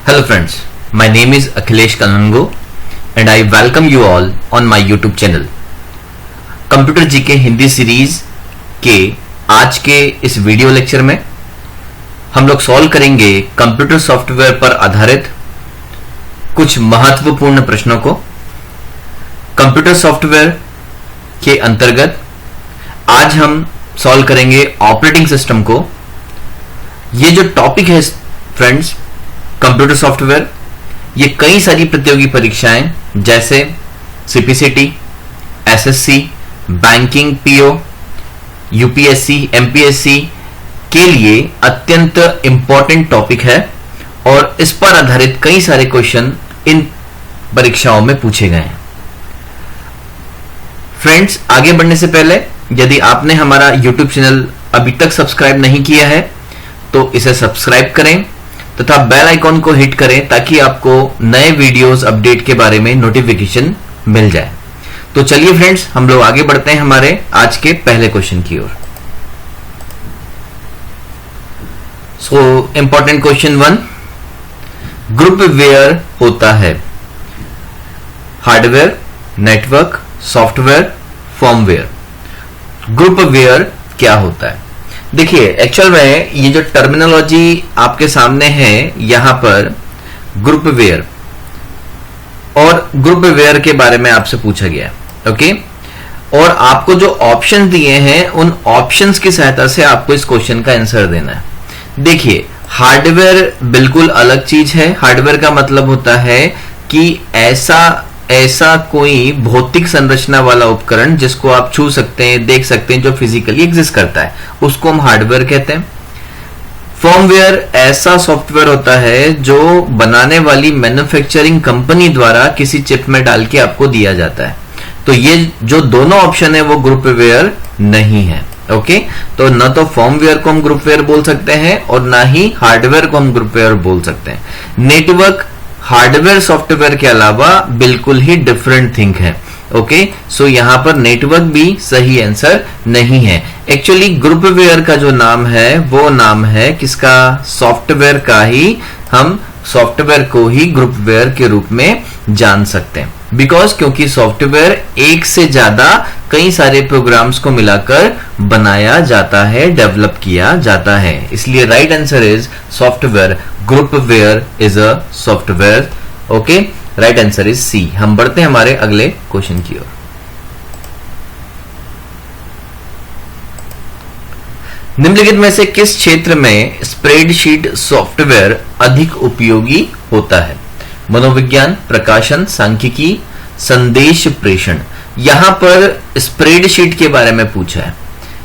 Hello friends, my name is Akhilesh Kanango and I welcome you all on my YouTube channel. Computer GK Hindi series के आज के इस video lecture में हम लोग सॉल्व करेंगे कंप्यूटर सॉफ्टवेयर पर आधारित कुछ महत्वपूर्ण प्रश्नों को। कंप्यूटर सॉफ्टवेयर के अंतर्गत आज हम सॉल्व करेंगे ऑपरेटिंग सिस्टम को। ये जो टॉपिक है फ्रेंड्स, कंप्यूटर सॉफ्टवेयर, ये कई सारी प्रतियोगी परीक्षाएं जैसे CPCT, SSC, banking, PO, UPSC, MPSC के लिए अत्यंत इंपॉर्टेंट टॉपिक है और इस पर आधारित कई सारे क्वेश्चन इन परीक्षाओं में पूछे गए हैं। फ्रेंड्स, आगे बढ़ने से पहले यदि आपने हमारा YouTube चैनल अभी तक सब्सक्राइब नहीं किया है तो इसे सब्सक्राइब करें तथा बेल आइकॉन को हिट करें ताकि आपको नए वीडियोस अपडेट के बारे में नोटिफिकेशन मिल जाए। तो चलिए फ्रेंड्स, हम लोग आगे बढ़ते हैं हमारे आज के पहले क्वेश्चन की ओर। सो इंपॉर्टेंट क्वेश्चन 1, ग्रुपवेयर होता है hardware, network, software, firmware. Groupware क्या होता है? देखिए, एक्चुअल में ये जो टर्मिनोलॉजी आपके सामने है यहां पर ग्रुपवेयर और ग्रुपवेयर के बारे में आपसे पूछा गया, ओके। और आपको जो ऑप्शन दिए हैं उन ऑप्शंस की सहायता से आपको इस क्वेश्चन का आंसर देना है। देखिए, हार्डवेयर बिल्कुल अलग चीज है। हार्डवेयर का मतलब होता है कि ऐसा कोई भौतिक संरचना वाला उपकरण जिसको आप छू सकते हैं, देख सकते हैं, जो फिजिकली एग्जिस्ट करता है, उसको हम हार्डवेयर कहते हैं। फर्मवेयर ऐसा सॉफ्टवेयर होता है जो बनाने वाली मैन्युफैक्चरिंग कंपनी द्वारा किसी चिप में डाल के आपको दिया जाता है। तो ये जो दोनों ऑप्शन है वो ग्रुपवेयर नहीं है, ओके। तो न तो फर्मवेयर को हम ग्रुपवेयर बोल सकते हैं और ना ही हार्डवेयर को हम ग्रुपवेयर बोल सकते हैं। नेटवर्क हार्डवेयर सॉफ्टवेयर के अलावा बिल्कुल ही डिफरेंट थिंग है, ओके। सो यहां पर नेटवर्क भी सही आंसर नहीं है। एक्चुअली ग्रुपवेयर का जो नाम है वो नाम है किसका? सॉफ्टवेयर का ही। हम सॉफ्टवेयर को ही ग्रुपवेयर के रूप में जान सकते हैं क्योंकि सॉफ्टवेयर एक से ज्यादा कई सारे प्रोग्राम्स को मिलाकर बनाया जाता है, डेवलप किया जाता है। इसलिए right answer is software. Groupware is a software, okay. Right answer is C. हम बढ़ते हैं हमारे अगले क्वेश्चन की ओर। निम्नलिखित में से किस क्षेत्र में स्प्रेडशीट सॉफ्टवेयर अधिक उपयोगी होता है? मनोविज्ञान, प्रकाशन, सांख्यिकी, संदेश प्रेषण। यहां पर स्प्रेडशीट के बारे में पूछा है।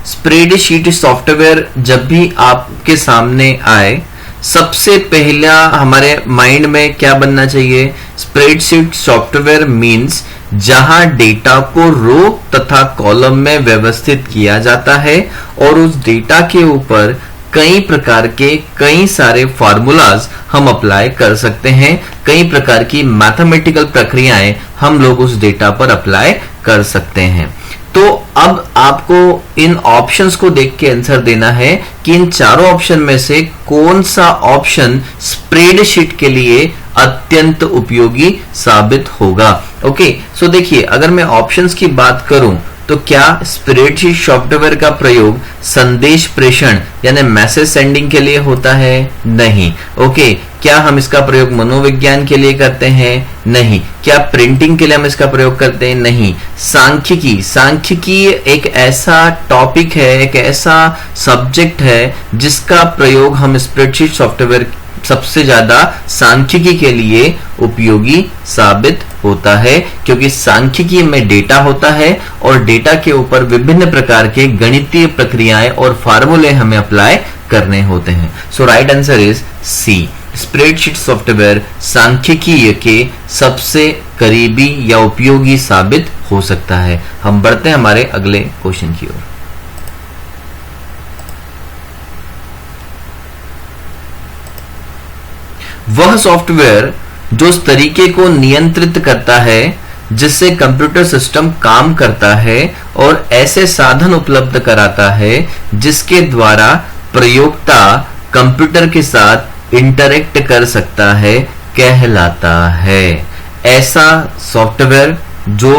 स्प्रेडशीट सॉफ्टवेयर जब भी आपके सामने आए, सबसे पहला हमारे माइंड में क्या बनना चाहिए? स्प्रेडशीट सॉफ्टवेयर मींस जहां डेटा को रो तथा कॉलम में व्यवस्थित किया जाता है और उस डेटा के ऊपर कई प्रकार के कई सारे फार्मूलाज हम अप्लाई कर सकते हैं। कई प्रकार की मैथमेटिकल प्रक्रियाएं हम लोग उस डेटा पर अप्लाई कर सकते हैं। तो अब आपको इन ऑप्शंस को देख के आंसर देना है कि इन चारों ऑप्शन में से कौन सा ऑप्शन स्प्रेडशीट के लिए अत्यंत उपयोगी साबित होगा, ओके। सो देखिए, अगर मैं ऑप्शंस की बात करूं तो क्या स्प्रेडशीट सॉफ्टवेयर का प्रयोग संदेश प्रेषण यानी मैसेज सेंडिंग के लिए होता है? नहीं, ओके। क्या हम इसका प्रयोग मनोविज्ञान के लिए करते हैं? नहीं। क्या प्रिंटिंग के लिए हम इसका प्रयोग करते हैं? नहीं। सांख्यिकी एक ऐसा टॉपिक है, एक ऐसा सब्जेक्ट है जिसका प्रयोग हम स्प्रेडशीट सॉफ्टवेयर सबसे ज्यादा सांख्यिकी के लिए उपयोगी साबित होता है क्योंकि सांख्यिकी में डेटा होता है और डेटा के ऊपर विभिन्न प्रकार के गणितीय प्रक्रियाएं और फार्मूले हमें अप्लाई करने होते हैं। So right answer is C. Spreadsheet software सांख्यिकी के सबसे करीबी या उपयोगी साबित हो सकता है। हम बढ़ते हैं हमारे अगले क्वेश्चन की ओर। वह सॉफ्टवेयर जो उस तरीके को नियंत्रित करता है जिससे कंप्यूटर सिस्टम काम करता है और ऐसे साधन उपलब्ध कराता है जिसके द्वारा प्रयोक्ता कंप्यूटर के साथ इंटरेक्ट कर सकता है कहलाता है। ऐसा सॉफ्टवेयर जो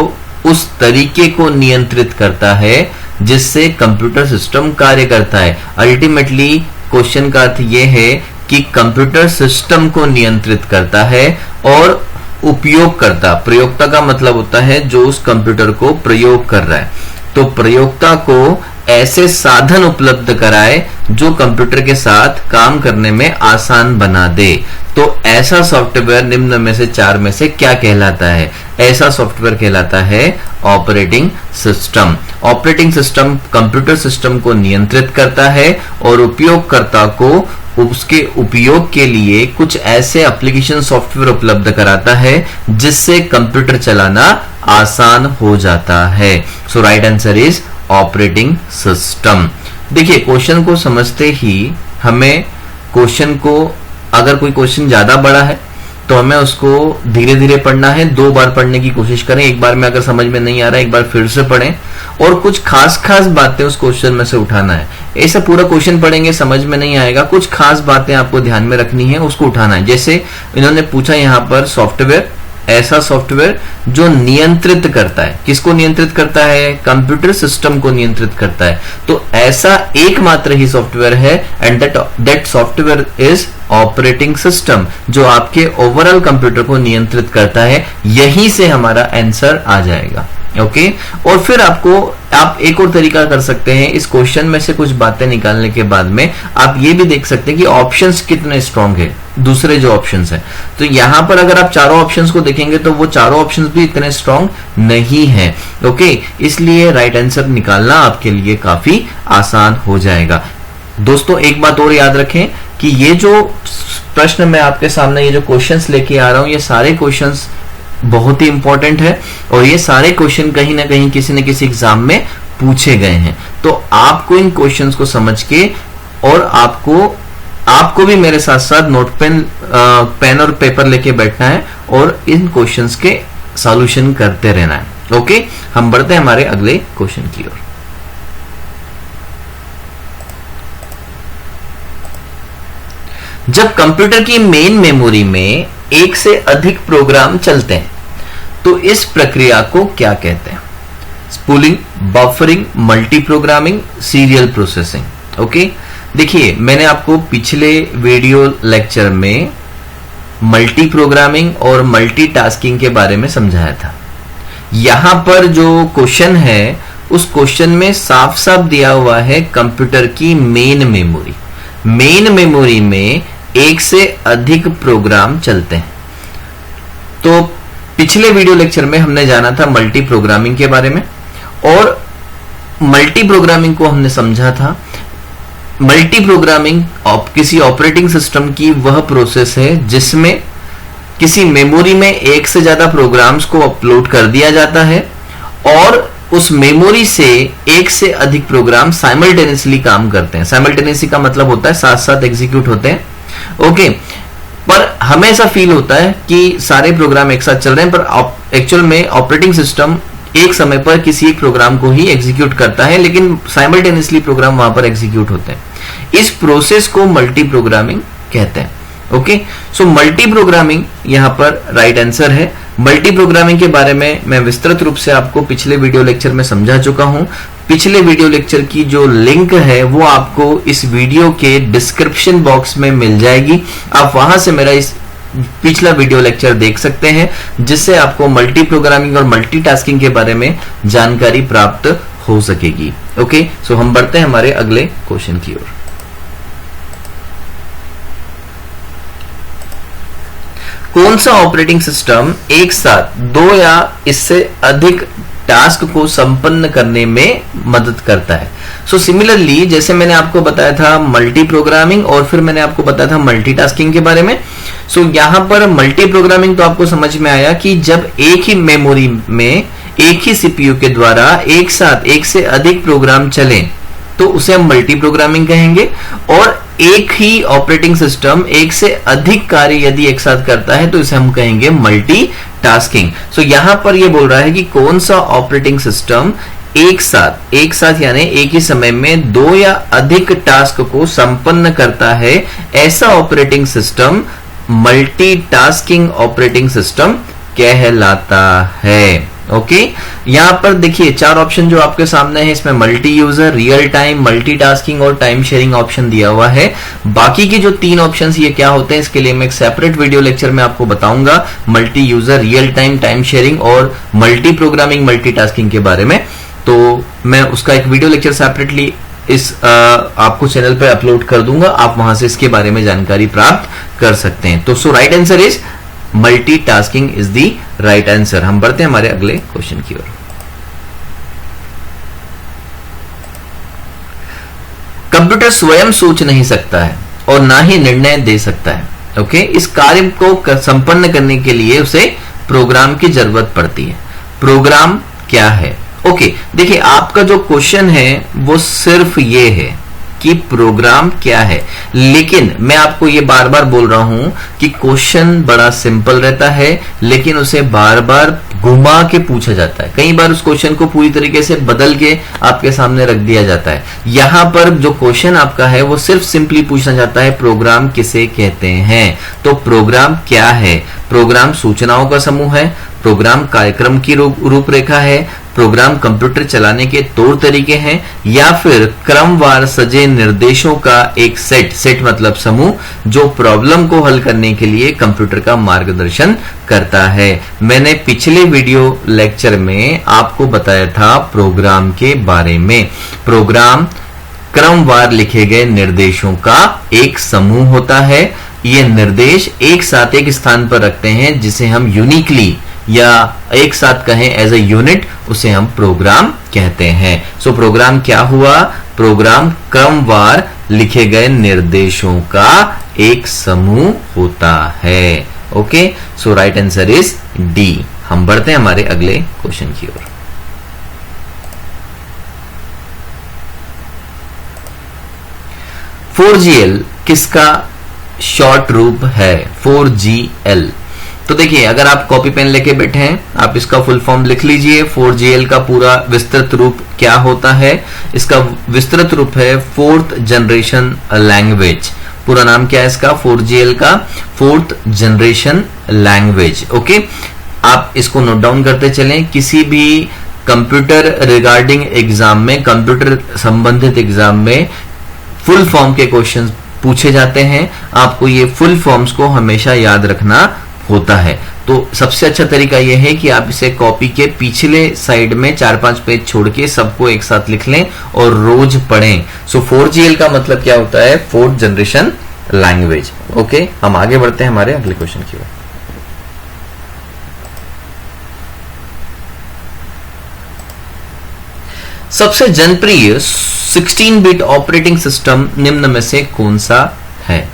उस तरीके को नियंत्रित करता है जिससे कंप्यूटर सिस्टम कार्य करता है। अल्टीमेटली क्वेश्चन का अर्थ यह है कि कंप्यूटर सिस्टम को नियंत्रित करता है और उपयोगकर्ता, प्रयोक्ता का मतलब होता है जो उस कंप्यूटर को प्रयोग कर रहा है, तो प्रयोक्ता को ऐसे साधन उपलब्ध कराए जो कंप्यूटर के साथ काम करने में आसान बना दे। तो ऐसा सॉफ्टवेयर निम्न में से 4 में से क्या कहलाता है? ऐसा सॉफ्टवेयर कहलाता है operating system. Operating system computer system को नियंत्रित करता है और उपयोगकर्ता को उसके उपयोग के लिए कुछ ऐसे एप्लीकेशन सॉफ्टवेयर उपलब्ध कराता है जिससे कंप्यूटर चलाना आसान हो जाता है। So right answer is operating system. देखिए क्वेश्चन को समझते ही हमें क्वेश्चन को, अगर कोई क्वेश्चन ज्यादा बड़ा है तो हमें उसको धीरे धीरे पढ़ना है, 2 बार पढ़ने की कोशिश करें। एक बार में अगर समझ में नहीं आ रहा है एक बार फिर से पढ़ें और कुछ खास खास बातें उस क्वेश्चन में से उठाना है। ऐसा पूरा क्वेश्चन पढ़ेंगे समझ में नहीं आएगा, कुछ खास बातें आपको ध्यान में रखनी है, उसको उठाना है। जैसे इन्होंने पूछा यहाँ पर सॉफ्टवेयर, ऐसा सॉफ्टवेयर जो नियंत्रित करता है, किसको नियंत्रित करता है? कंप्यूटर सिस्टम को नियंत्रित करता है। तो ऐसा एकमात्र ही सॉफ्टवेयर है and that software is operating system, जो आपके ओवरऑल कंप्यूटर को नियंत्रित करता है। यहीं से हमारा आंसर आ जाएगा। ओके और फिर आप एक और तरीका कर सकते हैं, इस क्वेश्चन में से कुछ बातें निकालने के बाद में आप ये भी देख सकते हैं कि ऑप्शंस कितने स्ट्रांग है, दूसरे जो ऑप्शंस हैं। तो यहां पर अगर आप चारों ऑप्शंस को देखेंगे तो वो चारों ऑप्शंस भी इतने स्ट्रांग नहीं है। ओके इसलिए राइट आंसर निकालना आपके लिए काफी आसान हो जाएगा। दोस्तों एक बात और याद रखें कि ये जो प्रश्न मैं आपके सामने, ये जो क्वेश्चंस लेके आ रहा हूं, ये सारे क्वेश्चंस बहुत ही इंपॉर्टेंट है और ये सारे क्वेश्चन कहीं ना कहीं किसी न किसी एग्जाम में पूछे गए हैं। तो आपको इन क्वेश्चंस को समझ के और आपको भी मेरे साथ साथ नोट पेन और पेपर लेके बैठना है और इन क्वेश्चंस के सॉल्यूशन करते रहना है। ओके हम बढ़ते हैं हमारे अगले क्वेश्चन की ओर। जब कंप्यूटर की मेन मेमोरी में एक से अधिक प्रोग्राम चलते हैं तो इस प्रक्रिया को क्या कहते हैं? Spooling, buffering, multi programming, serial processing. Okay देखिए मैंने आपको पिछले वीडियो लेक्चर में मल्टी प्रोग्रामिंग और मल्टीटास्किंग के बारे में समझाया था। यहां पर जो क्वेश्चन है उस क्वेश्चन में साफ साफ दिया हुआ है कंप्यूटर की मेन मेमोरी। मेन मेमोरी में एक से अधिक प्रोग्राम चलते हैं। तो पिछले वीडियो लेक्चर में हमने जाना था मल्टी प्रोग्रामिंग के बारे में और मल्टी प्रोग्रामिंग को हमने समझा था। मल्टी प्रोग्रामिंग किसी ऑपरेटिंग सिस्टम की वह प्रोसेस है जिसमें किसी मेमोरी में एक से ज्यादा प्रोग्राम्स को अपलोड कर दिया जाता है और उस मेमोरी से एक से अधिक प्रोग्राम साइमल्टेनियसली काम करते हैं। साइमल्टेनियसली का मतलब होता है साथ साथ एग्जीक्यूट होते हैं। ओके पर हमें ऐसा फील होता है कि सारे प्रोग्राम एक साथ चल रहे हैं, पर एक्चुअल में ऑपरेटिंग सिस्टम एक समय पर किसी एक प्रोग्राम को ही एग्जीक्यूट करता है, लेकिन साइमल्टेनियसली प्रोग्राम वहां पर एग्जीक्यूट होते हैं। इस प्रोसेस को मल्टी प्रोग्रामिंग कहते हैं। ओके सो मल्टी प्रोग्रामिंग यहां पर राइट आंसर है। मल्टी प्रोग्रामिंग के बारे में मैं विस्तृत रूप से आपको पिछले वीडियो लेक्चर में समझा चुका हूं। पिछले वीडियो लेक्चर की जो लिंक है वो आपको इस वीडियो के डिस्क्रिप्शन बॉक्स में मिल जाएगी। आप वहां से मेरा इस पिछला वीडियो लेक्चर देख सकते हैं जिससे आपको मल्टी प्रोग्रामिंग और मल्टीटास्किंग के बारे में जानकारी प्राप्त हो सकेगी। ओके सो हम बढ़ते हैं हमारे अगले क्वेश्चन की ओर। कौन सा ऑपरेटिंग सिस्टम एक साथ 2 या इससे अधिक टास्क को संपन्न करने में मदद करता है? सो सिमिलरली जैसे मैंने आपको बताया था मल्टी प्रोग्रामिंग और फिर मैंने आपको बताया था मल्टीटास्किंग के बारे में। सो यहां पर मल्टी प्रोग्रामिंग तो आपको समझ में आया कि जब एक ही मेमोरी में एक ही सीपीयू के द्वारा एक साथ एक से अधिक प्रोग्राम चले तो उसे हम मल्टी प्रोग्रामिंग कहेंगे। और एक ही ऑपरेटिंग सिस्टम एक से अधिक कार्य यदि एक साथ करता है तो इसे हम कहेंगे मल्टीटास्किंग। सो यहां पर यह बोल रहा है कि कौन सा ऑपरेटिंग सिस्टम एक साथ यानी एक ही समय में दो या अधिक टास्क को संपन्न करता है, ऐसा operating system multitasking operating system कहलाता है। ओके, यहां पर देखिए 4 ऑप्शन जो आपके सामने है, इसमें multi user, real time, multitasking और टाइम शेयरिंग ऑप्शन दिया हुआ है। बाकी की जो 3 ऑप्शंस ये क्या होते हैं, इसके लिए मैं एक सेपरेट वीडियो लेक्चर में आपको बताऊंगा, multi user, real time, time sharing और मल्टी प्रोग्रामिंग, मल्टीटास्किंग के बारे में। तो मैं उसका एक वीडियो लेक्चर सेपरेटली इस आपको चैनल पे अपलोड कर दूंगा, आप वहां से इसके बारे में जानकारी प्राप्त कर सकते हैं। तो right answer is multitasking is the right answer. हम बढ़ते हैं हमारे अगले क्वेश्चन की ओर। कंप्यूटर स्वयं सोच नहीं सकता है और ना ही निर्णय दे सकता है। ओके, इस कार्य को संपन्न करने के लिए उसे प्रोग्राम की जरूरत पड़ती है। प्रोग्राम क्या है? ओके, देखिए आपका जो क्वेश्चन है वो सिर्फ ये है कि प्रोग्राम क्या है, लेकिन मैं आपको ये बार बार बोल रहा हूं कि क्वेश्चन बड़ा सिंपल रहता है, लेकिन उसे बार बार घुमा के पूछा जाता है। कई बार उस क्वेश्चन को पूरी तरीके से बदल के आपके सामने रख दिया जाता है। यहां पर जो क्वेश्चन आपका है वो सिर्फ सिंपली पूछना जाता है प्रोग्राम किसे कहते हैं। तो प्रोग्राम क्या है? प्रोग्राम सूचनाओं का समूह है, प्रोग्राम कार्यक्रम की रूपरेखा है, प्रोग्राम कंप्यूटर चलाने के तौर तरीके हैं, या फिर क्रमवार सजे निर्देशों का एक सेट मतलब समूह जो प्रॉब्लम को हल करने के लिए कंप्यूटर का मार्गदर्शन करता है। मैंने पिछले वीडियो लेक्चर में आपको बताया था प्रोग्राम के बारे में। प्रोग्राम क्रमवार लिखे गए निर्देशों का एक समूह होता है। ये निर्देश एक साथ एक स्थान पर रखते हैं, जिसे हम यूनिकली या एक साथ कहें एज ए यूनिट, उसे हम प्रोग्राम कहते हैं। सो प्रोग्राम क्या हुआ? प्रोग्राम क्रमवार लिखे गए निर्देशों का एक समूह होता है। Okay, so right answer is D. हम बढ़ते हैं हमारे अगले क्वेश्चन की ओर। (4GL) किसका शॉर्ट रूप है? 4GL। तो देखिए, अगर आप कॉपी पेन लेके बैठे हैं, आप इसका फुल फॉर्म लिख लीजिए। 4GL का पूरा विस्तृत रूप क्या होता है? इसका विस्तृत रूप है फोर्थ जनरेशन लैंग्वेज। पूरा नाम क्या है इसका? 4GL का फोर्थ जनरेशन लैंग्वेज। ओके, आप इसको नोट डाउन करते चलें। किसी भी कंप्यूटर रिगार्डिंग एग्जाम में, कंप्यूटर संबंधित एग्जाम में फुल फॉर्म के क्वेश्चंस पूछे जाते हैं। आपको ये फुल फॉर्म्स को हमेशा याद रखना होता है। तो सबसे अच्छा तरीका यह है कि आप इसे कॉपी के पिछले साइड में 4-5 पेज छोड़ के सबको एक साथ लिख लें और रोज पढ़ें। सो 4GL का मतलब क्या होता है? Fourth generation language. ओके, हम आगे बढ़ते हैं हमारे अगले क्वेश्चन की ओर। सबसे जनप्रिय 16 बिट ऑपरेटिंग सिस्टम निम्न में से कौन सा है?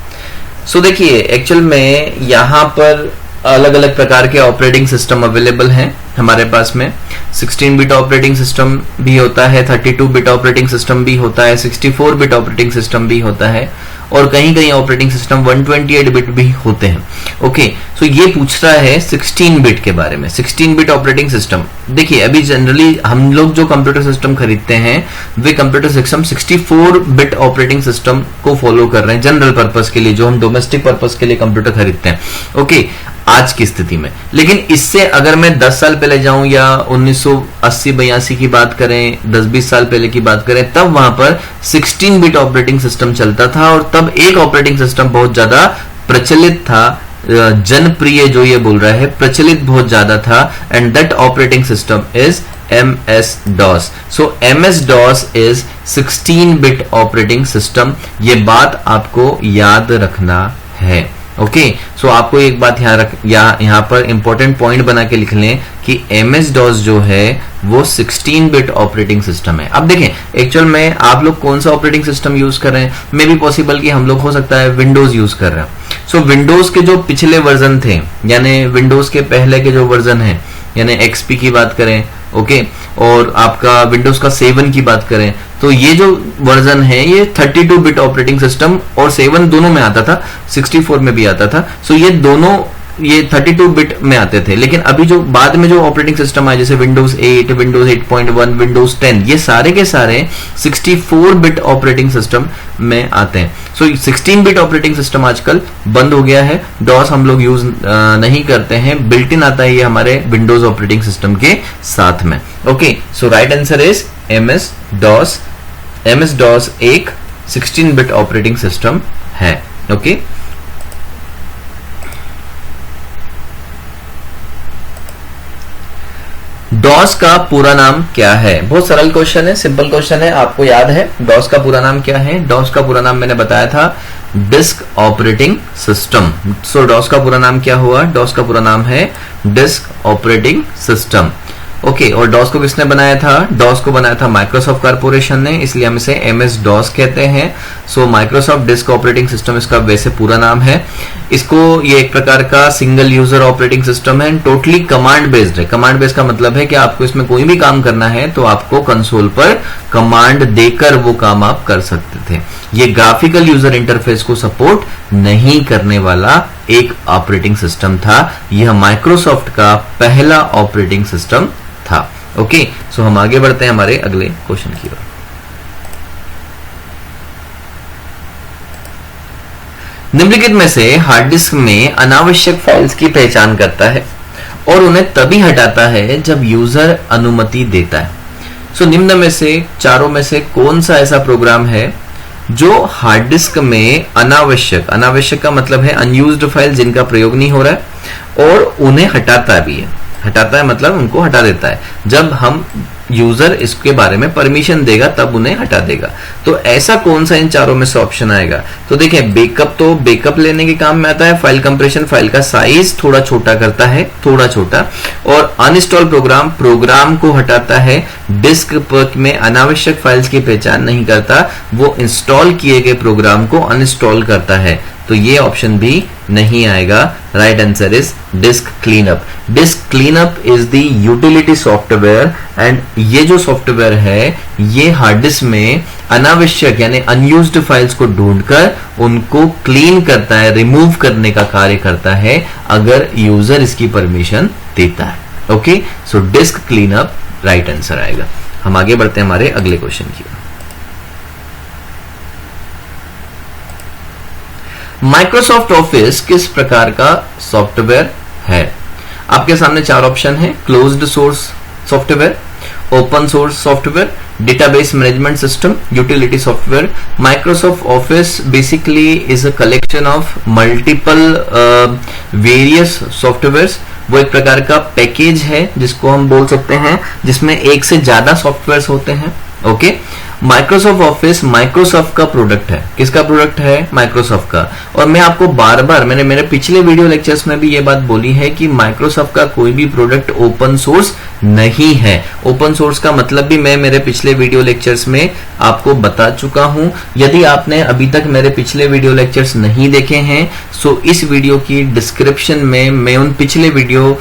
सो देखिए, एक्चुअल में यहां पर अलग अलग प्रकार के ऑपरेटिंग सिस्टम अवेलेबल हैं हमारे पास में। 16 बिट ऑपरेटिंग सिस्टम भी होता है, 32 बिट ऑपरेटिंग सिस्टम भी होता है, 64 बिट ऑपरेटिंग सिस्टम भी होता है, और कहीं कहीं ऑपरेटिंग सिस्टम 128 बिट भी होते हैं। ओके, सो ये पूछ रहा है 16 बिट के बारे में। 16 बिट ऑपरेटिंग सिस्टम, देखिए अभी जनरली हम लोग जो कंप्यूटर सिस्टम खरीदते हैं वे computer system 64 bit operating system को फॉलो कर रहे हैं जनरल पर्पस के लिए, जो हम डोमेस्टिक पर्पस के लिए कंप्यूटर खरीदते हैं। ओके, आज की स्थिति में। लेकिन इससे अगर मैं 10 साल पहले जाऊं या 1980-82 की बात करें, 10-20 साल पहले की बात करें, तब वहां पर 16 बिट ऑपरेटिंग सिस्टम चलता था, और तब एक ऑपरेटिंग सिस्टम बहुत ज्यादा प्रचलित था, जनप्रिय जो ये बोल रहा है, प्रचलित बहुत ज्यादा था, and that operating system is MS-DOS। So MS-DOS is 16 bit operating system. ये बात आपको याद रखना है। ओके, सो आपको एक बात यहाँ पर इंपॉर्टेंट पॉइंट बना के लिख लें कि MS-DOS जो है वो 16 बिट ऑपरेटिंग सिस्टम है। अब देखें, एक्चुअल में आप लोग कौन सा ऑपरेटिंग सिस्टम यूज कर रहे हैं? मे भी पॉसिबल कि हम लोग हो सकता है विंडोज यूज कर रहे हैं। सो विंडोज के जो पिछले वर्जन थे, यानी विंडोज के पहले के जो वर्जन है, यानी XP की बात करें, ओके, और आपका विंडोज का 7 की बात करें, तो ये जो वर्जन है ये 32 बिट ऑपरेटिंग सिस्टम और 7 दोनों में आता था, 64 में भी आता था। सो ये दोनों ये 32 बिट में आते थे, लेकिन अभी जो बाद में जो ऑपरेटिंग सिस्टम आए जैसे विंडोज 8, विंडोज 8.1, विंडोज 10, ये सारे के सारे 64 बिट ऑपरेटिंग सिस्टम में आते हैं। सो 16 बिट ऑपरेटिंग सिस्टम आजकल बंद हो गया है, डॉस हम लोग यूज नहीं करते हैं, बिल्ट इन आता है ये हमारे विंडोज ऑपरेटिंग सिस्टम के साथ में। Okay, so right answer is MS DOS. MS DOS एक 16 बिट ऑपरेटिंग सिस्टम है। ओके, डॉस का पूरा नाम क्या है? बहुत सरल क्वेश्चन है, सिंपल क्वेश्चन है, आपको याद है डॉस का पूरा नाम क्या है? डॉस का पूरा नाम मैंने बताया था डिस्क ऑपरेटिंग सिस्टम। सो डॉस का पूरा नाम क्या हुआ? डॉस का पूरा नाम है डिस्क ऑपरेटिंग सिस्टम। ओके, और डॉस को किसने बनाया था? डॉस को बनाया था माइक्रोसॉफ्ट कॉर्पोरेशन ने, इसलिए हम इसे एमएस डॉस कहते हैं। सो माइक्रोसॉफ्ट डिस्क ऑपरेटिंग सिस्टम इसका वैसे पूरा नाम है। इसको ये एक प्रकार का सिंगल यूजर ऑपरेटिंग सिस्टम है, टोटली कमांड बेस्ड है। कमांड बेस्ड का मतलब है कि आपको इसमें कोई भी काम करना है तो आपको कंसोल पर कमांड देकर वो काम आप कर सकते थे। ये ग्राफिकल यूजर इंटरफेस को सपोर्ट नहीं करने वाला एक ऑपरेटिंग सिस्टम था। यह माइक्रोसॉफ्ट का पहला ऑपरेटिंग सिस्टम था। ओके, सो हम आगे बढ़ते हैं हमारे अगले क्वेश्चन की ओर। निम्नलिखित में से हार्ड डिस्क में अनावश्यक फाइल्स की पहचान करता है और उन्हें तभी हटाता है जब यूजर अनुमति देता है। सो निम्न में से चारों में से कौन सा ऐसा प्रोग्राम है जो हार्ड डिस्क में अनावश्यक, अनावश्यक का मतलब है अनयूज्ड फाइल जिनका प्रयोग नहीं हो रहा है, और उन्हें हटाता भी है। हटाता है मतलब उनको हटा देता है, जब हम यूजर इसके बारे में परमिशन देगा तब उन्हें हटा देगा। तो ऐसा कौन सा इन चारों में से ऑप्शन आएगा? तो देखें, बैकअप तो बैकअप लेने के काम में आता है, फाइल कंप्रेशन फाइल का साइज थोड़ा छोटा करता है, थोड़ा छोटा, और अनइंस्टॉल प्रोग्राम प्रोग्राम को हटाता है। डिस्क में अनावश्यक फाइल्स की पहचान नहीं करता, वो इंस्टॉल किए गए प्रोग्राम को अनइंस्टॉल करता है। तो ये ऑप्शन भी नहीं आएगा। Right answer is disc cleanup. Disc cleanup is the utility software, and ये जो सॉफ्टवेयर है ये हार्ड डिस्क में अनावश्यक यानी अनयूज्ड फाइल्स को ढूंढकर उनको क्लीन करता है, रिमूव करने का कार्य करता है अगर यूजर इसकी परमिशन देता है। ओके, सो डिस्क क्लीनअप राइट आंसर आएगा। हम आगे बढ़ते हैं हमारे अगले क्वेश्चन की ओर। माइक्रोसॉफ्ट ऑफिस किस प्रकार का सॉफ्टवेयर है? आपके सामने चार ऑप्शन है। Closed source software, open source software, database management system, utility software. Microsoft office basically is a collection of multiple various softwares. वो एक प्रकार का पैकेज है जिसको हम बोल सकते हैं, जिसमें एक से ज्यादा सॉफ्टवेयर्स होते हैं। ओके, माइक्रोसॉफ्ट ऑफिस माइक्रोसॉफ्ट का प्रोडक्ट है। किसका प्रोडक्ट है? माइक्रोसॉफ्ट का। और मैं आपको बार बार, मैंने मेरे पिछले वीडियो लेक्चर्स में भी ये बात बोली है कि माइक्रोसॉफ्ट का कोई भी प्रोडक्ट ओपन सोर्स नहीं है। ओपन सोर्स का मतलब भी मैं मेरे पिछले वीडियो लेक्चर्स में आपको बता चुका हूं। यदि आपने अभी तक मेरे पिछले वीडियो लेक्चर्स नहीं देखे हैं, सो इस वीडियो की डिस्क्रिप्शन में मैं उन पिछले वीडियो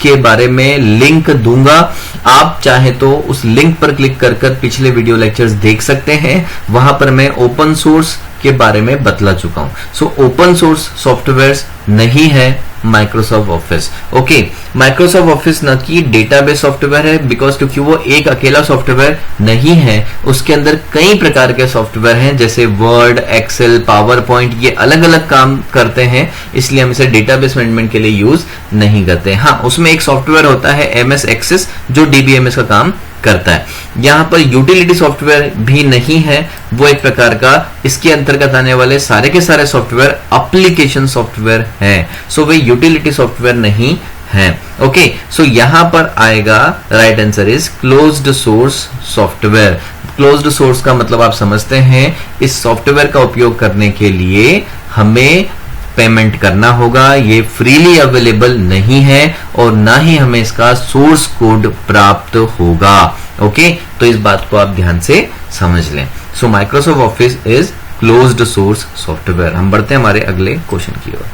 के बारे में लिंक दूंगा। आप चाहे तो उस लिंक पर क्लिक कर पिछले वीडियो लेक्चर्स देख सकते हैं। वहां पर मैं ओपन सोर्स के बारे में बतला चुका हूं। सो ओपन सोर्स सॉफ्टवेयर नहीं है Microsoft office. Okay, Microsoft office न कि डेटाबेस सॉफ्टवेयर है, बिकॉज क्योंकि वो एक अकेला सॉफ्टवेयर नहीं है, उसके अंदर कई प्रकार के सॉफ्टवेयर हैं, जैसे वर्ड, एक्सेल, पावर पॉइंट, ये अलग अलग काम करते हैं, इसलिए हम इसे डेटाबेस मैनेजमेंट के लिए यूज नहीं करते। हाँ, उसमें एक सॉफ्टवेयर होता है एमएस एक्सेस जो डीबीएमएस का काम करता है। यहां पर यूटिलिटी सॉफ्टवेयर भी नहीं है, वो एक प्रकार का इसके अंतर्गत आने वाले सारे के सारे सॉफ्टवेयर एप्लीकेशन सॉफ्टवेयर हैं। सो वे यूटिलिटी सॉफ्टवेयर नहीं है। ओके, सो यहां पर आएगा right answer is closed source software. Closed source का मतलब आप समझते हैं, इस सॉफ्टवेयर का उपयोग करने के लिए हमें पेमेंट करना होगा, ये फ्रीली अवेलेबल नहीं है और ना ही हमें इसका सोर्स कोड प्राप्त होगा। ओके, तो इस बात को आप ध्यान से समझ लें। सो Microsoft office is closed source software. हम बढ़ते हैं हमारे अगले क्वेश्चन की ओर।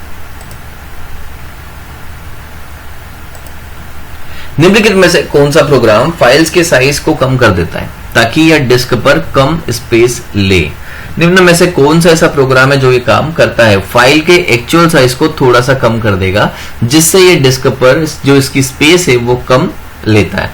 निम्नलिखित में से कौन सा प्रोग्राम फाइल्स के साइज को कम कर देता है ताकि यह डिस्क पर कम स्पेस ले? निम्न में से कौन सा ऐसा प्रोग्राम है जो ये काम करता है? फाइल के एक्चुअल साइज को थोड़ा सा कम कर देगा, जिससे ये डिस्क पर जो इसकी स्पेस है वो कम लेता है,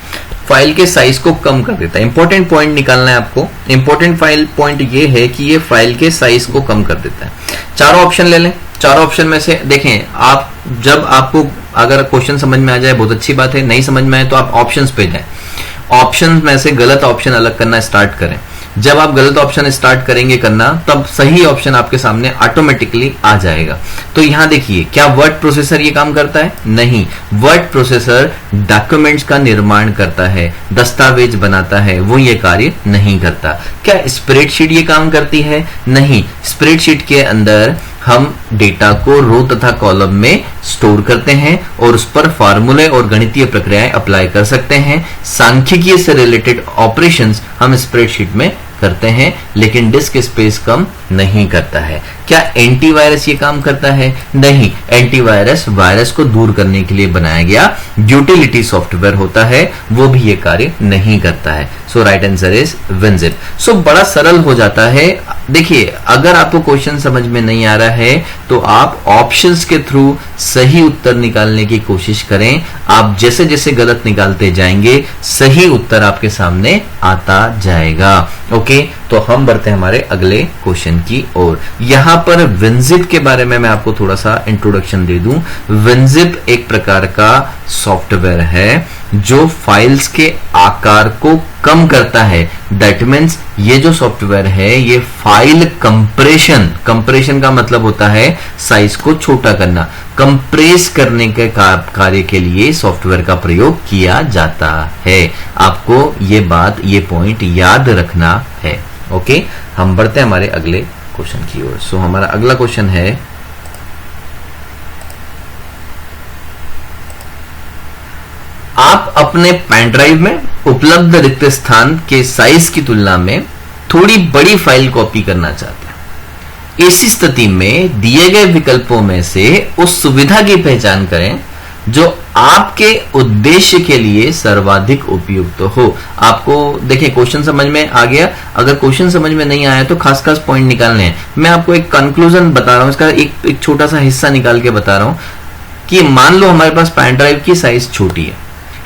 फाइल के साइज को कम कर देता है। इंपॉर्टेंट पॉइंट निकालना है आपको। इंपॉर्टेंट फाइल पॉइंट ये है कि ये फाइल के साइज को कम कर देता है। चारों ऑप्शन ले लें। चारों ऑप्शन में से देखें, आप जब आपको अगर क्वेश्चन समझ में आ जाए बहुत अच्छी बात है, नहीं समझ में आए तो आप ऑप्शंस पे जाएं। ऑप्शन में से गलत ऑप्शन अलग करना स्टार्ट करें। जब आप गलत ऑप्शन स्टार्ट करेंगे करना, तब सही ऑप्शन आपके सामने ऑटोमेटिकली आ जाएगा। तो यहां देखिए, क्या वर्ड प्रोसेसर ये काम करता है? नहीं। वर्ड प्रोसेसर डॉक्यूमेंट्स का निर्माण करता है, दस्तावेज बनाता है, वो ये कार्य नहीं करता। क्या स्प्रेडशीट ये काम करती है? नहीं। स्प्रेडशीट के अंदर हम डेटा को रो तथा कॉलम में स्टोर करते हैं और उस पर फार्मूले और गणितीय प्रक्रियाएं अप्लाई कर सकते हैं। सांख्यिकीय से रिलेटेड ऑपरेशंस हम स्प्रेडशीट में करते हैं, लेकिन डिस्क स्पेस कम नहीं करता है। क्या एंटीवायरस ये काम करता है? नहीं। एंटीवायरस वायरस को दूर करने के लिए बनाया गया यूटिलिटी सॉफ्टवेयर होता है, वो भी ये कार्य नहीं करता है। So right answer is WinZip. सो बड़ा सरल हो जाता है। देखिए, अगर आपको क्वेश्चन समझ में नहीं आ रहा है तो आप ऑप्शंस के थ्रू सही उत्तर निकालने की कोशिश करें। आप जैसे जैसे गलत निकालते जाएंगे, सही उत्तर आपके सामने आता जाएगा। ओके, तो हम बढ़ते हैं हमारे अगले क्वेश्चन की ओर। यहां पर विनजिप के बारे में मैं आपको थोड़ा सा इंट्रोडक्शन दे दूं। विनजिप एक प्रकार का सॉफ्टवेयर है जो फाइल्स के आकार को कम करता है। दैट मीन्स ये जो सॉफ्टवेयर है ये फाइल कंप्रेशन का मतलब होता है साइज को छोटा करना, कंप्रेस करने के कार्य के लिए सॉफ्टवेयर का प्रयोग किया जाता है। आपको ये पॉइंट याद रखना है। ओके, हम बढ़ते हैं हमारे अगले क्वेश्चन की ओर। सो हमारा अगला क्वेश्चन है, आप अपने पेन ड्राइव में उपलब्ध रिक्त स्थान के साइज की तुलना में थोड़ी बड़ी फाइल कॉपी करना चाहते हैं। ऐसी स्थिति में दिए गए विकल्पों में से उस सुविधा की पहचान करें जो आपके उद्देश्य के लिए सर्वाधिक उपयुक्त हो। आपको देखिए, क्वेश्चन समझ में आ गया। अगर क्वेश्चन समझ में नहीं आया तो खास खास पॉइंट निकालने हैं। मैं आपको एक कंक्लूजन बता रहा हूं, इसका एक छोटा सा हिस्सा निकाल के बता रहा हूं कि मान लो हमारे पास पेन ड्राइव की साइज छोटी है,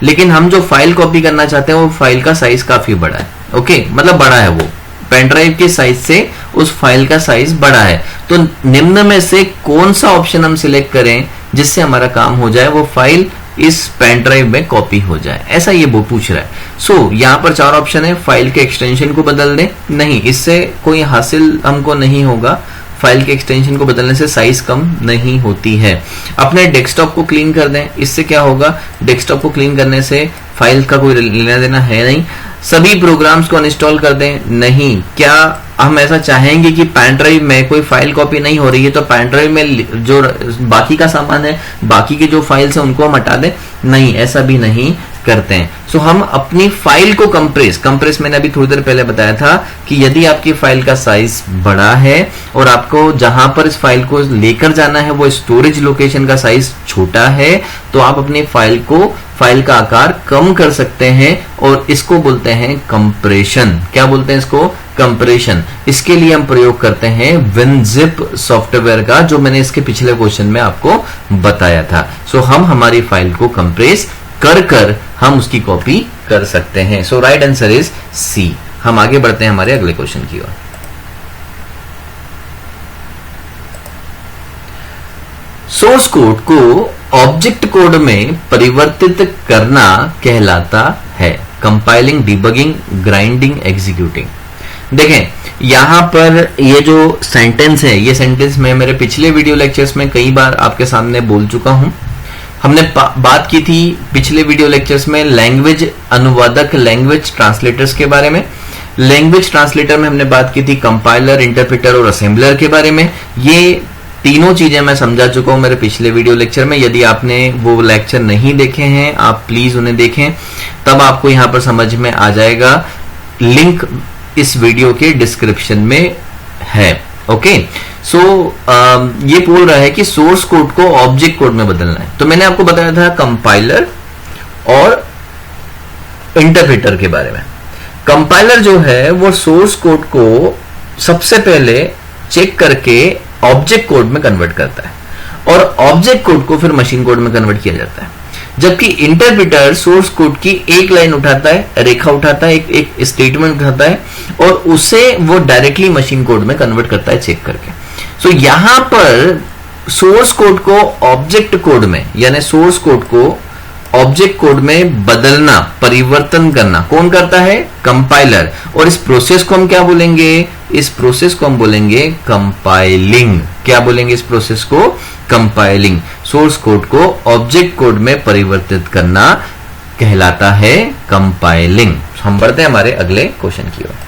लेकिन हम जो फाइल कॉपी करना चाहते हैं वो फाइल का साइज काफी बड़ा है। ओके, मतलब बड़ा है, वो पेन ड्राइव के साइज से उस फाइल का साइज बड़ा है। तो निम्न में से कौन सा ऑप्शन हम सिलेक्ट करें जिससे हमारा काम हो जाए, वो फाइल इस पेन ड्राइव में कॉपी हो जाए, ऐसा ये वो पूछ रहा है। सो यहाँ पर चार ऑप्शन है। फाइल के एक्सटेंशन को बदल दें, नहीं, इससे कोई हासिल हमको नहीं होगा। फाइल के एक्सटेंशन को बदलने से साइज कम नहीं होती है। अपने डेस्कटॉप को क्लीन कर दें, इससे क्या होगा, डेस्कटॉप को क्लीन करने से फाइल का कोई लेना देना है नहीं। सभी प्रोग्राम्स को अनइंस्टॉल कर दें, नहीं। क्या हम ऐसा चाहेंगे कि पेन ड्राइव में कोई फाइल कॉपी नहीं हो रही है तो पेन ड्राइव में जो बाकी का सामान है, बाकी के जो फाइल्स है उनको हम हटा दें? नहीं, ऐसा भी नहीं करते हैं। सो हम अपनी फाइल को कंप्रेस मैंने अभी थोड़ी देर पहले बताया था कि यदि आपकी फाइल का साइज बड़ा है और आपको जहां पर इस फाइल को लेकर जाना है वो स्टोरेज लोकेशन का साइज छोटा है, तो आप अपनी फाइल का आकार कम कर सकते हैं और इसको बोलते हैं कंप्रेशन। क्या बोलते हैं इसको? कंप्रेशन। इसके लिए हम प्रयोग करते हैं विनजिप सॉफ्टवेयर का, जो मैंने इसके पिछले क्वेश्चन में आपको बताया था। सो हम हमारी फाइल को कंप्रेस कर हम उसकी कॉपी कर सकते हैं। So right answer is C. हम आगे बढ़ते हैं हमारे अगले क्वेश्चन की ओर। सोर्स कोड को ऑब्जेक्ट कोड में परिवर्तित करना कहलाता है कंपाइलिंग, डिबगिंग, ग्राइंडिंग, एग्जीक्यूटिंग। देखें, यहां पर ये जो सेंटेंस है, ये सेंटेंस मैं मेरे पिछले वीडियो लेक्चर्स में कई बार आपके सामने बोल चुका हूं। हमने बात की थी पिछले वीडियो लेक्चर्स में लैंग्वेज अनुवादक, लैंग्वेज ट्रांसलेटर्स के बारे में। लैंग्वेज ट्रांसलेटर में हमने बात की थी कंपाइलर, इंटरप्रेटर और असेंबलर के बारे में। ये तीनों चीजें मैं समझा चुका हूं मेरे पिछले वीडियो लेक्चर में। यदि आपने वो लेक्चर नहीं देखे हैं, आप प्लीज उन्हें देखें, तब आपको यहां पर समझ में आ जाएगा। लिंक इस वीडियो के डिस्क्रिप्शन में है। ओके, सो ये बोल रहा है कि सोर्स कोड को ऑब्जेक्ट कोड में बदलना है। तो मैंने आपको बताया था कंपाइलर और इंटरप्रेटर के बारे में। कंपाइलर जो है वो सोर्स कोड को सबसे पहले चेक करके ऑब्जेक्ट कोड में कन्वर्ट करता है और ऑब्जेक्ट कोड को फिर मशीन कोड में कन्वर्ट किया जाता है, जबकि इंटरप्रेटर सोर्स कोड की एक लाइन उठाता है, रेखा उठाता है, एक स्टेटमेंट उठाता है और उसे वो डायरेक्टली मशीन कोड में कन्वर्ट करता है चेक करके। सो यहां पर सोर्स कोड को ऑब्जेक्ट कोड में, यानी सोर्स कोड को ऑब्जेक्ट कोड में बदलना, परिवर्तन करना कौन करता है? कंपाइलर। और इस प्रोसेस को हम क्या बोलेंगे? इस प्रोसेस को हम बोलेंगे कंपाइलिंग। क्या बोलेंगे इस प्रोसेस को? कंपाइलिंग। सोर्स कोड को ऑब्जेक्ट कोड में परिवर्तित करना कहलाता है कंपाइलिंग। हम बढ़ते हैं हमारे अगले क्वेश्चन की ओर।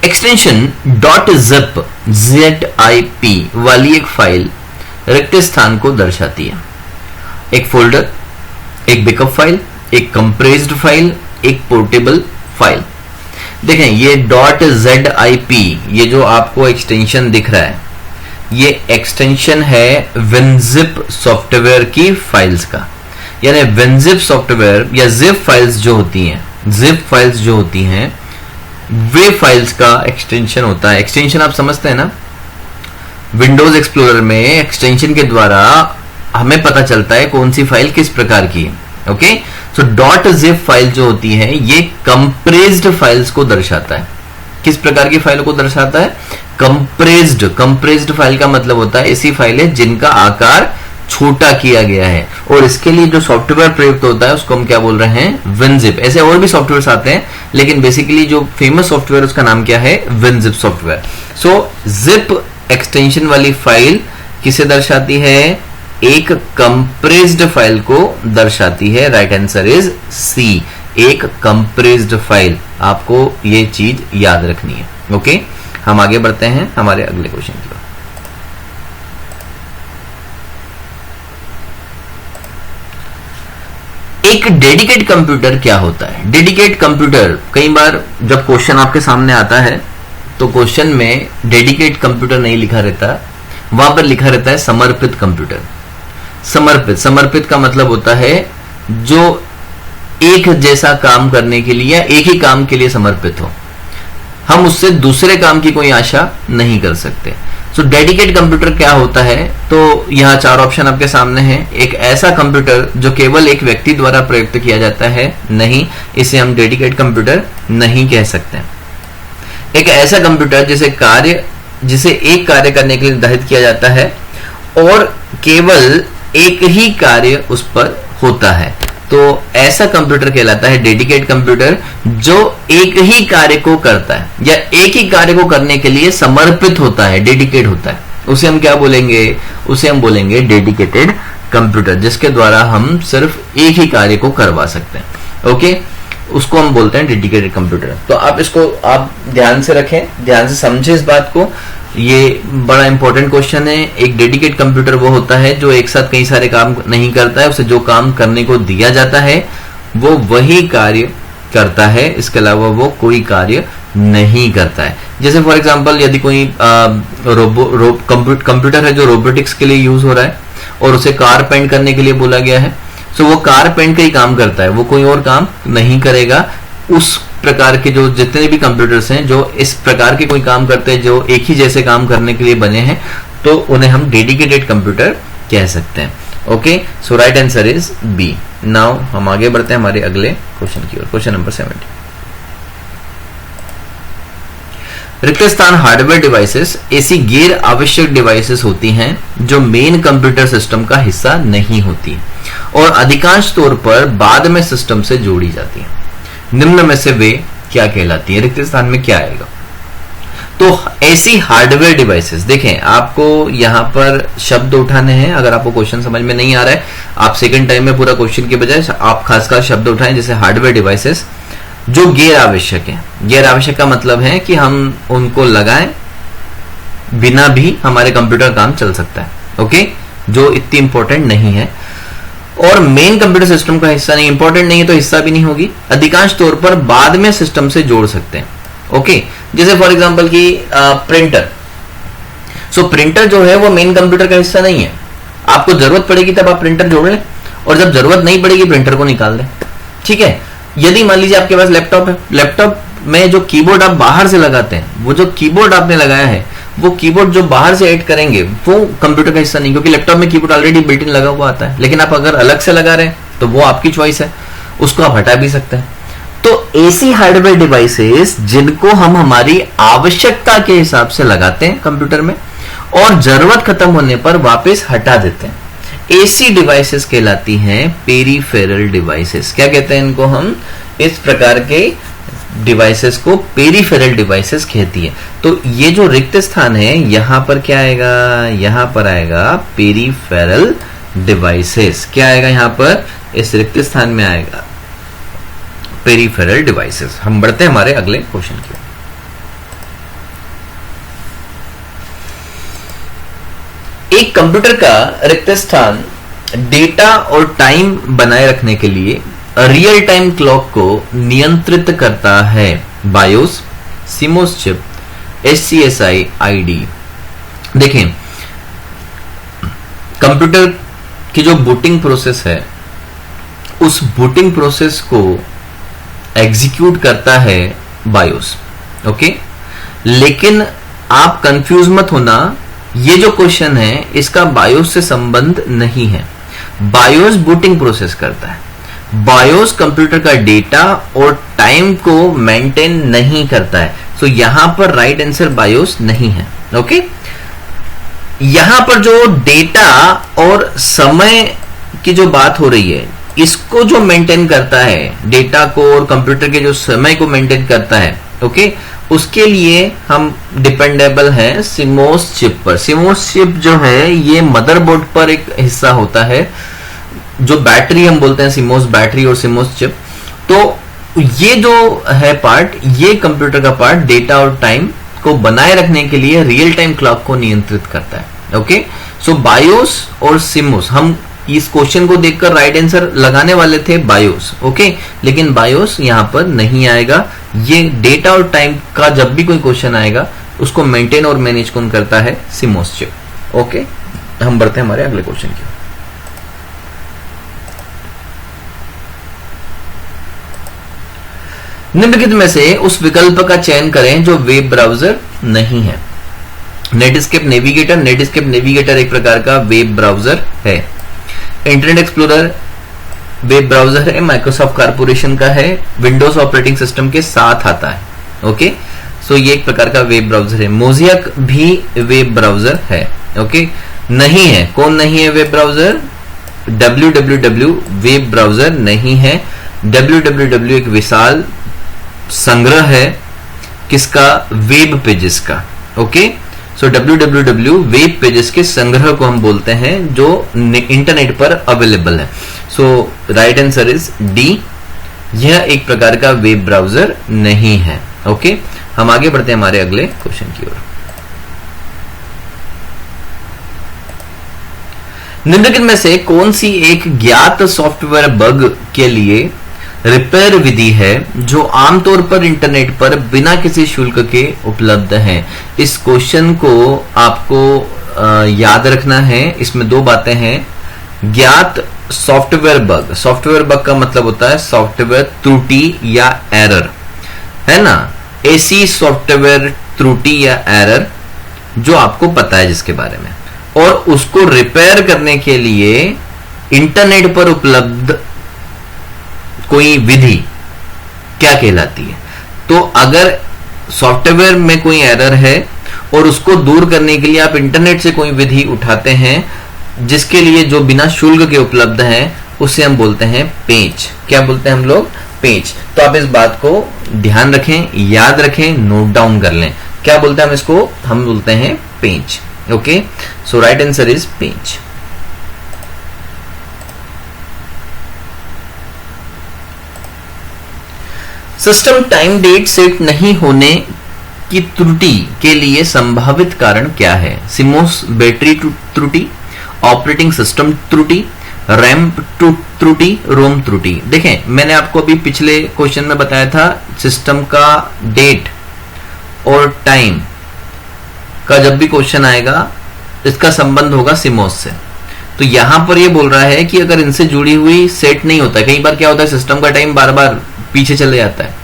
एक्सटेंशन .zip ZIP वाली एक फाइल रिक्त स्थान को दर्शाती है। एक फोल्डर, एक बैकअप फाइल, एक कंप्रेस्ड फाइल, एक पोर्टेबल फाइल। देखें ये .zip, ये जो आपको एक्सटेंशन दिख रहा है, ये एक्सटेंशन है WinZip सॉफ्टवेयर की फाइल्स का। यानी WinZip सॉफ्टवेयर या zip फाइल्स जो होती हैं, zip फाइल्स जो होती हैं वे फाइल्स का एक्सटेंशन होता है। एक्सटेंशन आप समझते हैं ना, विंडोज एक्सप्लोरर में एक्सटेंशन के द्वारा हमें पता चलता है कौन सी फाइल किस प्रकार की है। ओके, सो .zip फाइल जो होती है ये कंप्रेस्ड फाइल्स को दर्शाता है। किस प्रकार की फाइलों को दर्शाता है? कंप्रेस्ड। कंप्रेस्ड फाइल का मतलब होता है ऐसी फाइलें जिनका आकार छोटा किया गया है, और इसके लिए जो सॉफ्टवेयर प्रयुक्त होता है उसको हम क्या बोल रहे हैं? WinZip। ऐसे और भी सॉफ्टवेयर आते हैं, लेकिन बेसिकली जो फेमस सॉफ्टवेयर उसका नाम क्या है? WinZip software. So zip extension वाली फाइल किसे दर्शाती है? एक कंप्रेस्ड फाइल को दर्शाती है। राइट आंसर इज सी, एक कंप्रेस्ड फाइल। आपको ये चीज याद रखनी है। ओके, हम आगे बढ़ते हैं हमारे अगले क्वेश्चन की ओर। एक डेडिकेट कंप्यूटर क्या होता है? डेडिकेट कंप्यूटर, कई बार जब क्वेश्चन आपके सामने आता है तो क्वेश्चन में डेडिकेट कंप्यूटर नहीं लिखा रहता, वहां पर लिखा रहता है समर्पित कंप्यूटर। समर्पित, समर्पित का मतलब होता है जो एक जैसा काम करने के लिए या एक ही काम के लिए समर्पित हो। हम उससे दूसरे काम की कोई आशा नहीं कर सकते। सो डेडिकेट कंप्यूटर क्या होता है? तो यहाँ चार ऑप्शन आपके सामने हैं। एक ऐसा कंप्यूटर जो केवल एक व्यक्ति द्वारा प्रयुक्त किया जाता है, नहीं, इसे हम डेडिकेट कंप्यूटर नहीं कह सकते। एक ऐसा कंप्यूटर जिसे एक कार्य करने के लिए निर्धारित किया जाता है और केवल एक ही कार्य उस पर होता है, तो ऐसा कंप्यूटर कहलाता है डेडिकेट कंप्यूटर जो एक ही कार्य को करता है या एक ही कार्य को करने के लिए समर्पित होता है, डेडिकेट होता है। उसे हम क्या बोलेंगे? उसे हम बोलेंगे डेडिकेटेड कंप्यूटर, जिसके द्वारा हम सिर्फ एक ही कार्य को करवा सकते हैं। ओके, उसको हम बोलते हैं डेडिकेटेड कंप्यूटर। तो आप इसको आप ध्यान से रखें, ध्यान से समझें इस बात को। ये बड़ा इंपॉर्टेंट क्वेश्चन है। एक डेडिकेट कंप्यूटर वो होता है जो एक साथ कई सारे काम नहीं करता है, उसे जो काम करने को दिया जाता है वो वही कार्य करता है, इसके अलावा वो कोई कार्य नहीं करता है। जैसे फॉर एग्जांपल यदि कोई कंप्यूटर है जो रोबोटिक्स के लिए यूज हो रहा है और उसे कार पेंट करने के लिए बोला गया है, सो वो कार पेंट का ही काम करता है, वो कोई और काम नहीं करेगा। उस प्रकार के जो जितने भी कंप्यूटर्स हैं जो इस प्रकार के कोई काम करते हैं, जो एक ही जैसे काम करने के लिए बने हैं, तो उन्हें हम डेडिकेटेड कंप्यूटर कह सकते हैं। Okay, so right answer is B. Now हम आगे बढ़ते हैं हमारे अगले क्वेश्चन की ओर। Question number 70। रिक्त स्थान हार्डवेयर डिवाइसेस ऐसी गैर आवश्यक डिवाइसेस होती हैं जो मेन कंप्यूटर सिस्टम का हिस्सा नहीं होती और अधिकांश तौर पर बाद में सिस्टम से जोड़ी जाती हैं। निम्न में से वे क्या कहलाती है? रिक्त स्थान में क्या आएगा? तो ऐसी हार्डवेयर डिवाइसेस, देखें आपको यहां पर शब्द उठाने हैं। अगर आपको क्वेश्चन समझ में नहीं आ रहा है, आप सेकंड टाइम में पूरा क्वेश्चन के बजाय आप खासकर शब्द उठाएं, जैसे हार्डवेयर डिवाइसेस जो गैर आवश्यक है। गैर आवश्यक का मतलब है कि हम उनको लगाएं बिना भी हमारे कंप्यूटर काम चल सकता है। ओके, जो इतनी इंपॉर्टेंट नहीं है और मेन कंप्यूटर सिस्टम का हिस्सा नहीं, इंपॉर्टेंट नहीं है तो हिस्सा भी नहीं होगी। अधिकांश तौर पर बाद में सिस्टम से जोड़ सकते हैं। ओके, जैसे फॉर एग्जांपल की प्रिंटर। सो प्रिंटर जो है वो मेन कंप्यूटर का हिस्सा नहीं है। आपको जरूरत पड़ेगी तब आप प्रिंटर जोड़ लें और जब जरूरत नहीं पड़ेगी प्रिंटर को निकाल दें। ठीक है। यदि मान लीजिए आपके पास लैपटॉप है, लैपटॉप में जो कीबोर्ड आप बाहर से लगाते हैं, वो जो कीबोर्ड आपने लगाया है, वो कीबोर्ड जो बाहर से ऐड करेंगे वो कंप्यूटर का हिस्सा नहीं, क्योंकि लैपटॉप में कीबोर्ड ऑलरेडी बिल्ट इन लगा हुआ आता है। लेकिन आप अगर अलग से लगा रहे हैं तो वो आपकी चॉइस है, उसको आप हटा भी सकते हैं। तो ऐसी हार्डवेयर डिवाइसेस जिनको हम हमारी आवश्यकता के हिसाब से लगाते हैं कंप्यूटर में और जरूरत खत्म होने पर वापस हटा देते हैं, ऐसी डिवाइसेस कहलाती हैं पेरिफेरल डिवाइसेस। क्या कहते हैं इनको हम? इस प्रकार के डिवाइसेस को पेरिफेरल डिवाइसेस कहती है। तो ये जो रिक्त स्थान है यहां पर क्या आएगा? यहां पर आएगा पेरिफेरल डिवाइसेस। क्या आएगा यहां पर? इस रिक्त स्थान में आएगा पेरिफेरल डिवाइसेस। हम बढ़ते हैं हमारे अगले क्वेश्चन की। एक कंप्यूटर का रिक्त स्थान डेटा और टाइम बनाए रखने के लिए रियल टाइम क्लॉक को नियंत्रित करता है। BIOS, CMOS chip, SCSI, ID। देखें, कंप्यूटर की जो बूटिंग प्रोसेस है, उस बूटिंग प्रोसेस को एग्जीक्यूट करता है बायोस। ओके, लेकिन आप कंफ्यूज मत होना, ये जो क्वेश्चन है इसका बायोस से संबंध नहीं है। बायोस बूटिंग प्रोसेस करता है, बायोस कंप्यूटर का डेटा और टाइम को मेंटेन नहीं करता है। सो यहां पर राइट आंसर बायोस नहीं है। ओके, यहां पर जो डेटा और समय की जो बात हो रही है, इसको जो मेंटेन करता है, डेटा को और कंप्यूटर के जो समय को मेंटेन करता है, ओके, उसके लिए हम डिपेंडेबल है सीमोस चिप पर। सीमोस चिप जो है ये मदरबोर्ड पर एक हिस्सा होता है, जो बैटरी हम बोलते हैं सीमोस बैटरी और सीमोस चिप। तो ये जो है पार्ट, ये कंप्यूटर का पार्ट डेटा और टाइम को बनाए रखने के लिए रियल टाइम क्लॉक को नियंत्रित करता है। ओके, सो बायोस और सीमोस, हम इस क्वेश्चन को देखकर राइट आंसर लगाने वाले थे बायोस। ओके, लेकिन बायोस यहां पर नहीं आएगा। ये डेटा और टाइम का जब भी कोई क्वेश्चन आएगा उसको मेंटेन और मैनेज कौन करता है? CMOS chip. ओके, हम बढ़ते हैं हमारे अगले क्वेश्चन की। निम्नलिखित में से उस विकल्प का चयन करें जो वेब ब्राउजर नहीं है। Netscape navigator. नेटस्केप नेविगेटर एक प्रकार का वेब ब्राउजर है। इंटरनेट एक्सप्लोरर वेब ब्राउजर है, माइक्रोसॉफ्ट कॉर्पोरेशन का है, विंडोज ऑपरेटिंग सिस्टम के साथ आता है। ओके, सो ये एक प्रकार का वेब ब्राउजर है। मोज़िक भी वेब ब्राउजर है। ओके, नहीं है, कौन नहीं है web browser? www web browser नहीं है। www एक विशाल संग्रह है किसका? वेब पेजेस का। ओके, सो www वेब पेजेस के संग्रह को हम बोलते हैं जो इंटरनेट पर अवेलेबल है। So right answer is D, यह एक प्रकार का वेब ब्राउजर नहीं है। ओके, हम आगे बढ़ते हैं हमारे अगले क्वेश्चन की ओर। निम्नलिखित में से कौन सी एक ज्ञात सॉफ्टवेयर बग के लिए रिपेयर विधि है जो आमतौर पर इंटरनेट पर बिना किसी शुल्क के उपलब्ध है? इस क्वेश्चन को आपको याद रखना है। इसमें दो बातें हैं। ज्ञात सॉफ्टवेयर बग, सॉफ्टवेयर बग का मतलब होता है सॉफ्टवेयर त्रुटि या एरर, है ना? ऐसी सॉफ्टवेयर त्रुटि या एरर जो आपको पता है जिसके बारे में, और उसको रिपेयर करने के लिए इंटरनेट पर उपलब्ध कोई विधि क्या कहलाती है? तो अगर सॉफ्टवेयर में कोई एरर है और उसको दूर करने के लिए आप इंटरनेट से कोई विधि उठाते हैं जिसके लिए जो बिना शुल्क के उपलब्ध है, उसे हम बोलते हैं पेंच। क्या बोलते हैं हम लोग? पेंच। तो आप इस बात को ध्यान रखें, याद रखें, नोट डाउन कर लें। क्या बोलते हैं हम इसको? हम बोलते हैं पेंच। Okay, so right answer is पेंच। सिस्टम टाइम डेट सेट नहीं होने की त्रुटि के लिए संभावित कारण क्या है? सीमोस बैटरी त्रुटि, ऑपरेटिंग सिस्टम त्रुटि, रैम त्रुटि, रोम त्रुटि। देखें, मैंने आपको अभी पिछले क्वेश्चन में बताया था सिस्टम का डेट और टाइम का जब भी क्वेश्चन आएगा इसका संबंध होगा सीमोस से। तो तो यहां पर ये बोल रहा है कि अगर इनसे जुड़ी हुई सेट नहीं होता है, कई बार क्या होता है सिस्टम का टाइम बार बार पीछे चले जाता है,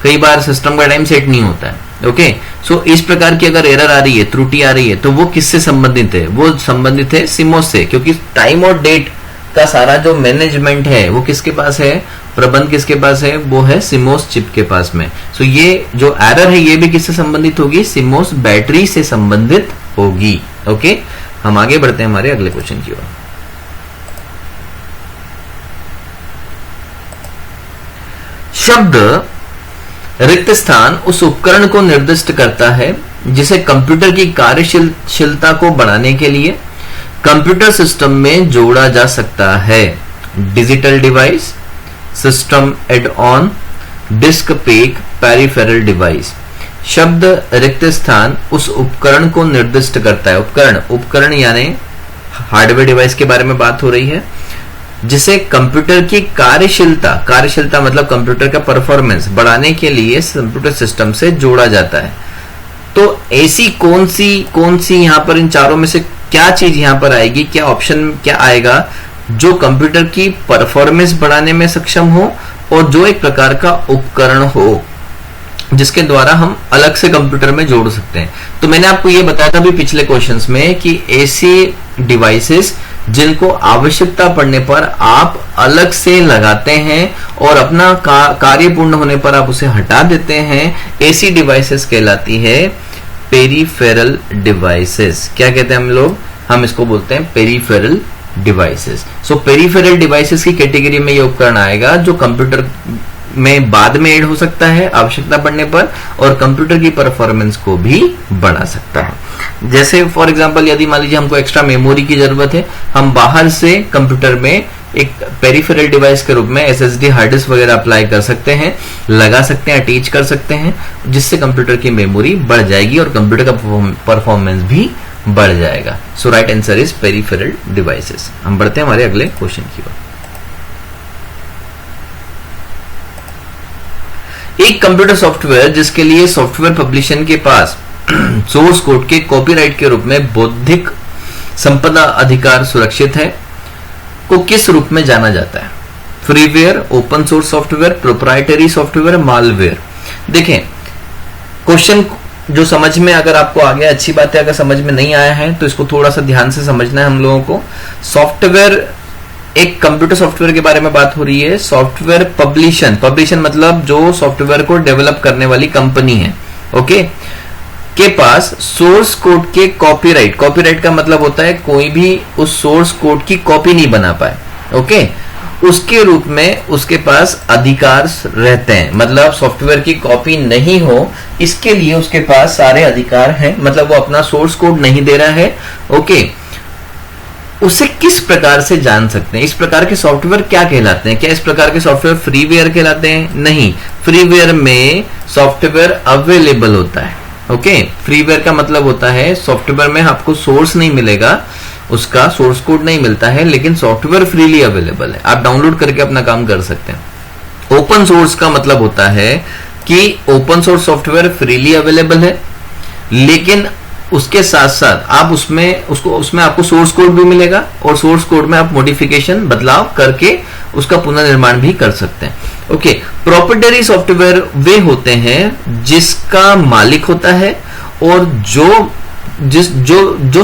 कई बार सिस्टम का टाइम सेट नहीं होता है। ओके, सो इस प्रकार की अगर एरर आ रही है, त्रुटि आ रही है, तो वो किससे संबंधित है? वो संबंधित है सिमोस से, क्योंकि टाइम और डेट का सारा जो मैनेजमेंट है वो किसके पास है? प्रबंध किसके पास है? वो है सिमोस चिप के पास में। सो ये जो एरर है ये भी किससे संबंधित होगी? सिमोस बैटरी से संबंधित होगी। ओके, हम आगे बढ़ते हैं हमारे अगले क्वेश्चन की ओर। शब्द रिक्त स्थान उस उपकरण को निर्दिष्ट करता है जिसे कंप्यूटर की कार्यशीलता को बढ़ाने के लिए कंप्यूटर सिस्टम में जोड़ा जा सकता है। Digital device, system add on, disk pack, peripheral device. शब्द रिक्त स्थान उस उपकरण को निर्दिष्ट करता है। उपकरण यानी हार्डवेयर डिवाइस के बारे में बात हो रही है, जिसे कंप्यूटर की कार्यशीलता मतलब कंप्यूटर का परफॉर्मेंस बढ़ाने के लिए कंप्यूटर सिस्टम से जोड़ा जाता है। तो ऐसी कौन सी यहां पर इन चारों में से क्या चीज यहां पर आएगी, क्या ऑप्शन क्या आएगा जो कंप्यूटर की परफॉर्मेंस बढ़ाने में सक्षम हो और जो एक प्रकार का उपकरण हो जिसके द्वारा हम अलग से कंप्यूटर में जोड़ सकते हैं। तो मैंने आपको ये बताया था भी पिछले क्वेश्चंस में कि ऐसे डिवाइसेस जिनको आवश्यकता पड़ने पर आप अलग से लगाते हैं और अपना कार्य पूर्ण होने पर आप उसे हटा देते हैं, ऐसी डिवाइसेस कहलाती है पेरिफेरल डिवाइसेस। क्या कहते हैं हम लोग? हम इसको बोलते हैं पेरिफेरल डिवाइसेस। सो पेरिफेरल डिवाइसेस की कैटेगरी में ये उपकरण आएगा जो कंप्यूटर में बाद में ऐड हो सकता है आवश्यकता पड़ने पर और कंप्यूटर की परफॉर्मेंस को भी बढ़ा सकता है। जैसे फॉर एग्जांपल यदि मान लीजिए हमको एक्स्ट्रा मेमोरी की जरूरत है, हम बाहर से कंप्यूटर में एक पेरिफेरल डिवाइस के रूप में एसएसडी हार्ड डिस्क वगैरह अप्लाई कर सकते हैं, लगा सकते हैं, अटैच कर सकते हैं, जिससे कंप्यूटर की मेमोरी बढ़ जाएगी और कंप्यूटर का परफॉर्मेंस भी बढ़ जाएगा। So right answer is peripheral devices. हम बढ़ते हैं हमारे अगले क्वेश्चन की ओर। एक कंप्यूटर सॉफ्टवेयर जिसके लिए सॉफ्टवेयर पब्लिशर के पास सोर्स कोड के कॉपीराइट के रूप में बौद्धिक संपदा अधिकार सुरक्षित है को किस रूप में जाना जाता है? Freeware, open source software, proprietary software, malware. देखें क्वेश्चन जो समझ में अगर आपको आ गया अच्छी बात है, अगर समझ में नहीं आया है तो इसको थोड़ा सा ध्यान से समझना है हम लोगों को। सॉफ्टवेयर, एक कंप्यूटर सॉफ्टवेयर के बारे में बात हो रही है। सॉफ्टवेयर पब्लिशर मतलब जो सॉफ्टवेयर को डेवलप करने वाली कंपनी है, ओके, के पास सोर्स कोड के कॉपीराइट का मतलब होता है कोई भी उस सोर्स कोड की कॉपी नहीं बना पाए, ओके, उसके रूप में उसके पास अधिकार रहते हैं। मतलब सॉफ्टवेयर की कॉपी नहीं हो इसके लिए उसके पास सारे अधिकार हैं, मतलब वो अपना सोर्स कोड नहीं दे रहा है, ओके। उसे किस प्रकार से जान सकते हैं? इस प्रकार के सॉफ्टवेयर क्या कहलाते हैं? क्या इस प्रकार के सॉफ्टवेयर फ्रीवेयर कहलाते हैं? नहीं, फ्रीवेयर में सॉफ्टवेयर अवेलेबल होता है, ओके। फ्रीवेयर का मतलब होता है सॉफ्टवेयर में आपको सोर्स नहीं मिलेगा, उसका सोर्स कोड नहीं मिलता है, लेकिन सॉफ्टवेयर फ्रीली अवेलेबल है, आप डाउनलोड करके अपना काम कर सकते हैं। ओपन सोर्स का मतलब होता है कि open source software freely available है, लेकिन उसके साथ साथ आप उसमें आपको सोर्स कोड भी मिलेगा और सोर्स कोड में आप मॉडिफिकेशन बदलाव करके उसका पुनर्निर्माण भी कर सकते हैं, ओके। प्रोप्राइटरी सॉफ्टवेयर वे होते हैं जिसका मालिक होता है और जो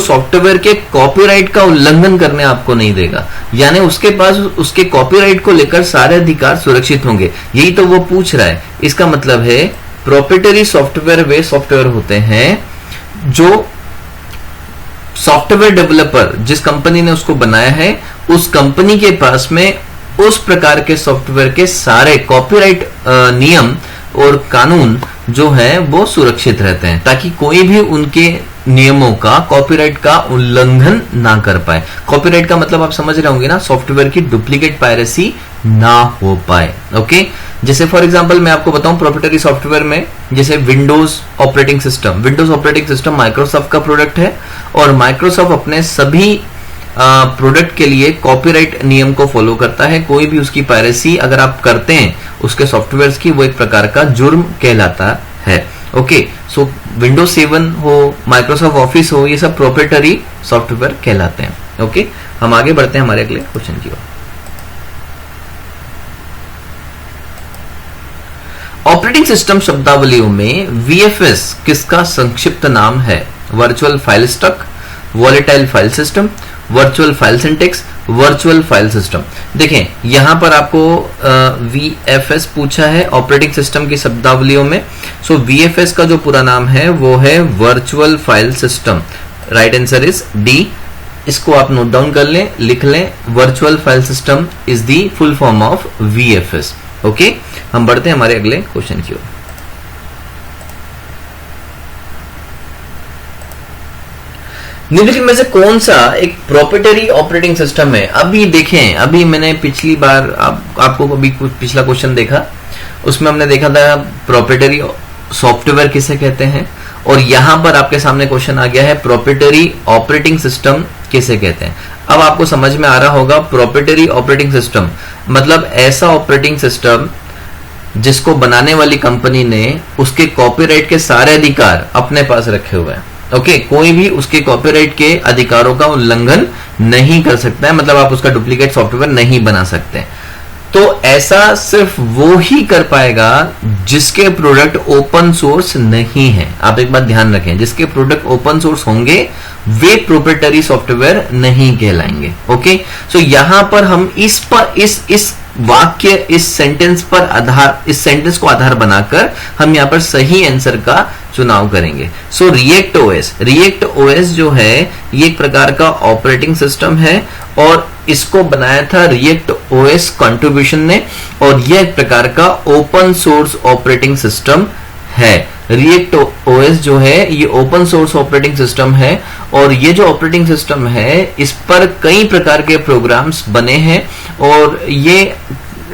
सॉफ्टवेयर के कॉपीराइट का उल्लंघन करने आपको नहीं देगा, यानी उसके पास उसके कॉपीराइट को लेकर सारे अधिकार सुरक्षित होंगे। यही तो वो पूछ रहा है। इसका मतलब है प्रोप्राइटरी सॉफ्टवेयर वे सॉफ्टवेयर होते हैं जो सॉफ्टवेयर डेवलपर जिस कंपनी ने उसको बनाया है उस कंपनी के पास में उस प्रकार के सॉफ्टवेयर के सारे कॉपीराइट नियम और कानून जो है वो सुरक्षित रहते हैं, ताकि कोई भी उनके नियमों का कॉपीराइट का उल्लंघन ना कर पाए। कॉपीराइट का मतलब आप समझ रहे होंगे ना, सॉफ्टवेयर की डुप्लीकेट पायरेसी ना हो पाए, ओके। जैसे फॉर एग्जांपल मैं आपको बताऊं प्रोप्राइटरी सॉफ्टवेयर में, जैसे विंडोज ऑपरेटिंग सिस्टम माइक्रोसॉफ्ट का प्रोडक्ट है और माइक्रोसॉफ्ट अपने सभी प्रोडक्ट के लिए कॉपीराइट नियम को फॉलो करता है। कोई भी उसकी पायरेसी अगर आप करते हैं उसके सॉफ्टवेयर की, वो एक प्रकार का जुर्म कहलाता है, ओके। सो विंडोज 7 हो, माइक्रोसॉफ्ट ऑफिस हो, ये सब प्रोप्राइटरी सॉफ्टवेयर कहलाते हैं। ओके, हम आगे बढ़ते हैं हमारे अगले क्वेश्चन की ओर। ऑपरेटिंग सिस्टम शब्दावलियों में वीएफएस किसका संक्षिप्त नाम है? Virtual file stack, volatile file system, virtual file syntax, virtual file system. देखें यहां पर आपको वीएफएस पूछा है ऑपरेटिंग सिस्टम की शब्दावलियों में। सो वीएफएस का जो पूरा नाम है वो है virtual file system. Right answer is D. इसको आप नोट डाउन कर लें, लिख लें, virtual file system is the full form of VFS. Okay, हम बढ़ते हैं हमारे अगले क्वेश्चन की ओर। निम्नलिखित में से कौन सा एक प्रोप्राइटरी ऑपरेटिंग सिस्टम है? अभी देखें, अभी मैंने पिछली बार आपको अभी पिछला क्वेश्चन देखा, उसमें हमने देखा था प्रोप्राइटरी सॉफ्टवेयर किसे कहते हैं, और यहां पर आपके सामने क्वेश्चन आ गया है प्रोप्राइटरी ऑपरेटिंग सिस्टम किसे कहते हैं। अब आपको समझ में आ रहा होगा प्रोप्राइटरी ऑपरेटिंग सिस्टम मतलब ऐसा ऑपरेटिंग सिस्टम जिसको बनाने वाली कंपनी ने उसके कॉपीराइट के सारे अधिकार अपने पास रखे हुए हैं। ओके, कोई भी उसके कॉपीराइट के अधिकारों का उल्लंघन नहीं कर सकता है, मतलब आप उसका डुप्लीकेट सॉफ्टवेयर नहीं बना सकते। तो ऐसा सिर्फ वो ही कर पाएगा जिसके प्रोडक्ट ओपन सोर्स नहीं है। आप एक बात ध्यान रखें, जिसके प्रोडक्ट ओपन सोर्स होंगे वे प्रोप्राइटरी सॉफ्टवेयर नहीं कहलाएंगे। ओके, सो यहां पर हम इस वाक्य, इस सेंटेंस को आधार बनाकर हम यहां पर सही आंसर का चुनाव करेंगे। सो रिएक्ट ओएस जो है ये एक प्रकार का ऑपरेटिंग सिस्टम है और इसको बनाया था रिएक्ट ओएस कंट्रीब्यूशन ने, और यह एक प्रकार का ओपन सोर्स ऑपरेटिंग सिस्टम है। रिएक्ट ओएस जो है ये ओपन सोर्स ऑपरेटिंग सिस्टम है, और ये जो ऑपरेटिंग सिस्टम है इस पर कई प्रकार के प्रोग्राम्स बने हैं, और ये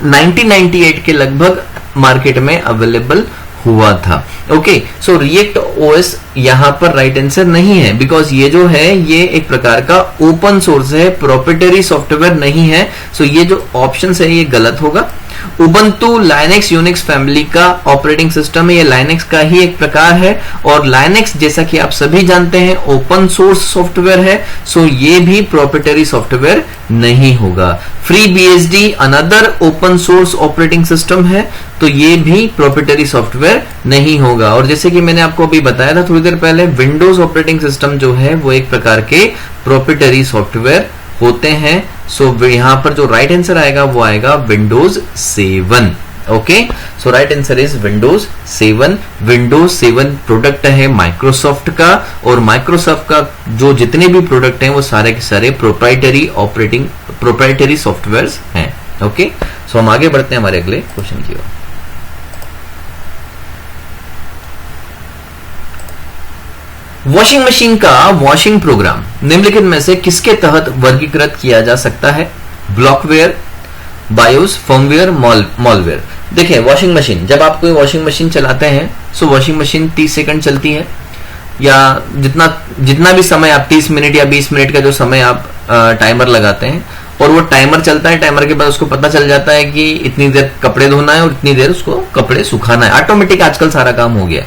1998 के लगभग मार्केट में अवेलेबल हुआ था। ओके, सो रिएक्ट ओएस यहां पर राइट आंसर नहीं है, बिकॉज ये जो है ये एक प्रकार का ओपन सोर्स है, प्रोप्राइटरी सॉफ्टवेयर नहीं है। सो ये जो ऑप्शन है ये गलत होगा। उबंटू लाइनेक्स यूनिक्स फैमिली का ऑपरेटिंग सिस्टम है, ये लाइनेक्स का ही एक प्रकार है, और लाइनेक्स जैसा कि आप सभी जानते हैं ओपन सोर्स सॉफ्टवेयर है। सो ये भी प्रोप्राइटरी सॉफ्टवेयर नहीं होगा। Free BSD another open source operating system है, तो ये भी प्रोप्राइटरी सॉफ्टवेयर नहीं होगा। और जैसे कि मैंने आपको अभी बताया था थोड़ी देर पहले, विंडोज ऑपरेटिंग सिस्टम जो है वो एक प्रकार के प्रोप्राइटरी सॉफ्टवेयर होते हैं। सो यहां पर जो राइट आंसर आएगा वो आएगा Windows 7। Okay, so right answer is Windows 7। Windows 7 product है माइक्रोसॉफ्ट का, और माइक्रोसॉफ्ट का जो जितने भी प्रोडक्ट हैं वो सारे के सारे प्रोप्राइटरी सॉफ्टवेयर्स हैं। ओके, सो हम आगे बढ़ते हैं हमारे अगले क्वेश्चन की ओर। वॉशिंग मशीन का वॉशिंग प्रोग्राम निम्नलिखित में से किसके तहत वर्गीकृत किया जा सकता है? ब्लॉकवेयर, बायोस, फर्मवेयर, मॉलवेयर। देखिए वॉशिंग मशीन, जब आप कोई वॉशिंग मशीन चलाते हैं सो वॉशिंग मशीन 30 सेकंड चलती है, या जितना भी समय आप 30 मिनट या 20 मिनट का जो समय आप टाइमर लगाते हैं, और वो टाइमर चलता है। टाइमर के बाद उसको पता चल जाता है कि इतनी देर कपड़े धोना है और इतनी देर उसको कपड़े सुखाना है। ऑटोमेटिक आजकल सारा काम हो गया।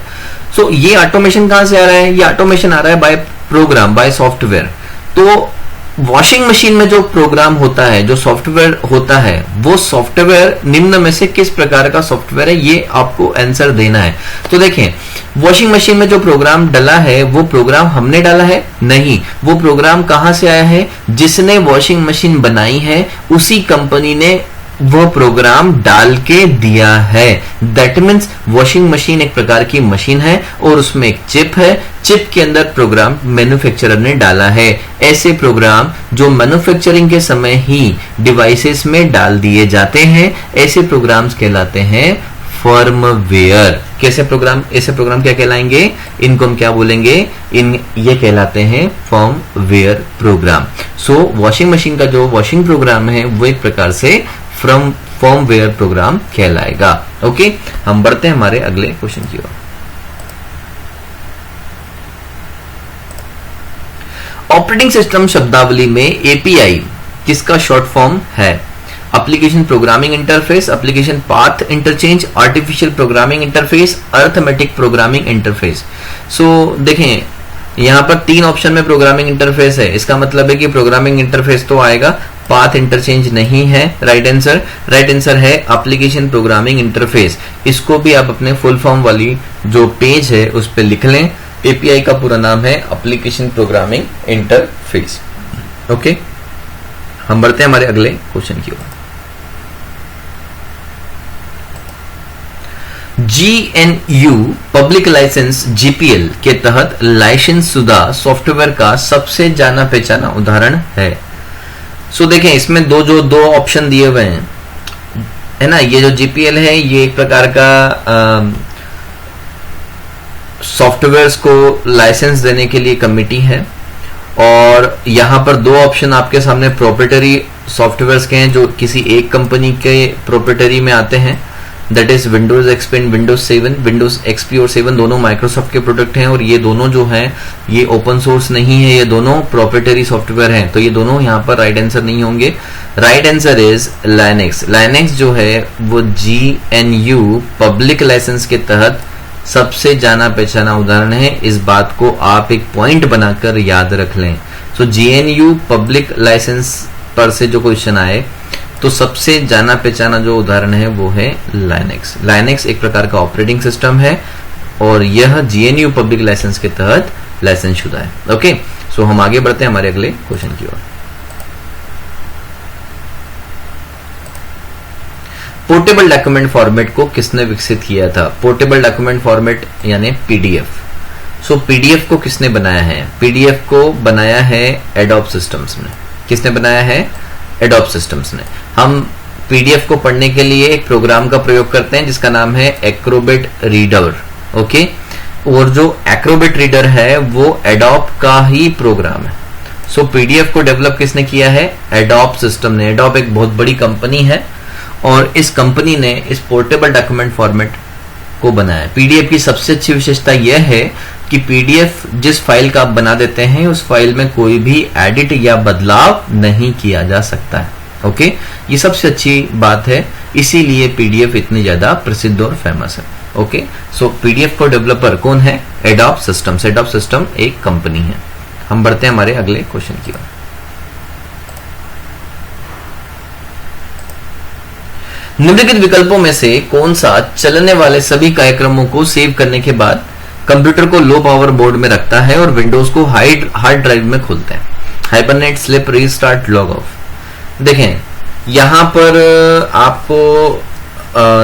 सो ये ऑटोमेशन कहां से आ रहा है? ये ऑटोमेशन आ रहा है बाय प्रोग्राम, बाय सॉफ्टवेयर। तो वॉशिंग मशीन में जो प्रोग्राम होता है, जो सॉफ्टवेयर होता है, वो सॉफ्टवेयर निम्न में से किस प्रकार का सॉफ्टवेयर है, ये आपको आंसर देना है। तो देखें वॉशिंग मशीन में जो प्रोग्राम डला है वो प्रोग्राम हमने डाला है? नहीं, वो प्रोग्राम कहां से आया है? जिसने वॉशिंग मशीन बनाई है उसी कंपनी ने वो प्रोग्राम डाल के दिया है। दैट मीन्स वॉशिंग मशीन एक प्रकार की मशीन है और उसमें एक चिप है, चिप के अंदर प्रोग्राम मैन्युफैक्चरर ने डाला है। ऐसे प्रोग्राम जो मैन्युफैक्चरिंग के समय ही डिवाइसेस में डाल दिए जाते हैं, ऐसे प्रोग्राम्स कहलाते हैं फर्मवेयर। कैसे प्रोग्राम, ऐसे प्रोग्राम क्या कहलाएंगे? इनको हम क्या बोलेंगे? ये कहलाते हैं फर्मवेयर प्रोग्राम। सो वॉशिंग मशीन का जो वॉशिंग प्रोग्राम है वो एक प्रकार से फर्मवेयर प्रोग्राम कहलाएगा। ओके, हम बढ़ते हैं हमारे अगले क्वेश्चन की ओर। ऑपरेटिंग सिस्टम शब्दावली में एपीआई किसका शॉर्ट फॉर्म है? Application programming interface, application path interchange, artificial programming interface, arithmetic programming interface. So देखें यहां पर 3 ऑप्शन में प्रोग्रामिंग इंटरफेस है, इसका मतलब है कि प्रोग्रामिंग इंटरफेस तो आएगा, पाथ इंटरचेंज नहीं है। राइट आंसर है एप्लीकेशन प्रोग्रामिंग इंटरफेस। इसको भी आप अपने फुल फॉर्म वाली जो पेज है उस पर लिख लें। एपीआई का पूरा नाम है एप्लीकेशन प्रोग्रामिंग इंटरफेस। ओके, हम बढ़ते हैं हमारे अगले क्वेश्चन की ओर। GNU पब्लिक लाइसेंस GPL के तहत लाइसेंस शुदा सॉफ्टवेयर का सबसे जाना पहचाना उदाहरण है। सो देखें, इसमें दो ऑप्शन दिए हुए हैं, है ना। ये जो GPL है ये एक प्रकार का सॉफ्टवेयर्स को लाइसेंस देने के लिए कमिटी है, और यहां पर 2 ऑप्शन आपके सामने प्रोप्राइटरी सॉफ्टवेयर्स के हैं जो किसी एक कंपनी के प्रोप्राइटरी में आते हैं, that is Windows XP and Windows 7। Windows XP और 7 दोनों माइक्रोसॉफ्ट के प्रोडक्ट हैं, और ये दोनों जो हैं ये ओपन सोर्स नहीं है, ये दोनों प्रोप्राइटरी सॉफ्टवेयर हैं, तो ये दोनों यहाँ पर राइट आंसर नहीं होंगे। राइट आंसर इज लाइनेक्स जो है वो GNU पब्लिक लाइसेंस के तहत सबसे जाना पहचाना उदाहरण है। इस बात को आप एक पॉइंट बनाकर याद रख लें। सो GNU पब्लिक लाइसेंस पर से जो क्वेश्चन आए तो सबसे जाना पहचाना जो उदाहरण है वो है लाइनेक्स एक प्रकार का ऑपरेटिंग सिस्टम है, और यह GNU पब्लिक लाइसेंस के तहत लाइसेंस शुदा है। ओके, सो हम आगे बढ़ते हैं हमारे अगले क्वेश्चन की ओर। पोर्टेबल डॉक्यूमेंट फॉर्मेट को किसने विकसित किया था? पोर्टेबल डॉक्यूमेंट फॉर्मेट यानी PDF। सो PDF को किसने बनाया है? PDF को बनाया है एडोब सिस्टम्स ने। किसने बनाया है? एडोब सिस्टम्स ने। हम PDF को पढ़ने के लिए एक प्रोग्राम का प्रयोग करते हैं जिसका नाम है एक्रोबेट रीडर। ओके, और जो एक्रोबेट रीडर है वो एडोब का ही प्रोग्राम है। सो PDF को डेवलप किसने किया है? एडोब सिस्टम ने। एडोब एक बहुत बड़ी कंपनी है, और इस कंपनी ने इस पोर्टेबल डॉक्यूमेंट फॉर्मेट को बनाया। PDF की सबसे अच्छी विशेषता यह है कि PDF जिस फाइल का आप बना देते हैं उस फाइल में कोई भी एडिट या बदलाव नहीं किया जा सकता है। ओके, ये सबसे अच्छी बात है, इसीलिए PDF इतनी ज्यादा प्रसिद्ध और फेमस है। ओके, सो PDF को डेवलपर कौन है? Adobe systems. एडोब सिस्टम एक कंपनी है। हम बढ़ते हैं हमारे अगले क्वेश्चन की ओर। निम्नलिखित विकल्पों में से कौन सा चलने वाले सभी कार्यक्रमों को सेव करने के बाद कंप्यूटर को लो पावर बोर्ड में रखता है और विंडोज को हार्ड ड्राइव में खोलता है? Hibernate, slip, restart, log of. देखें, यहां पर आपको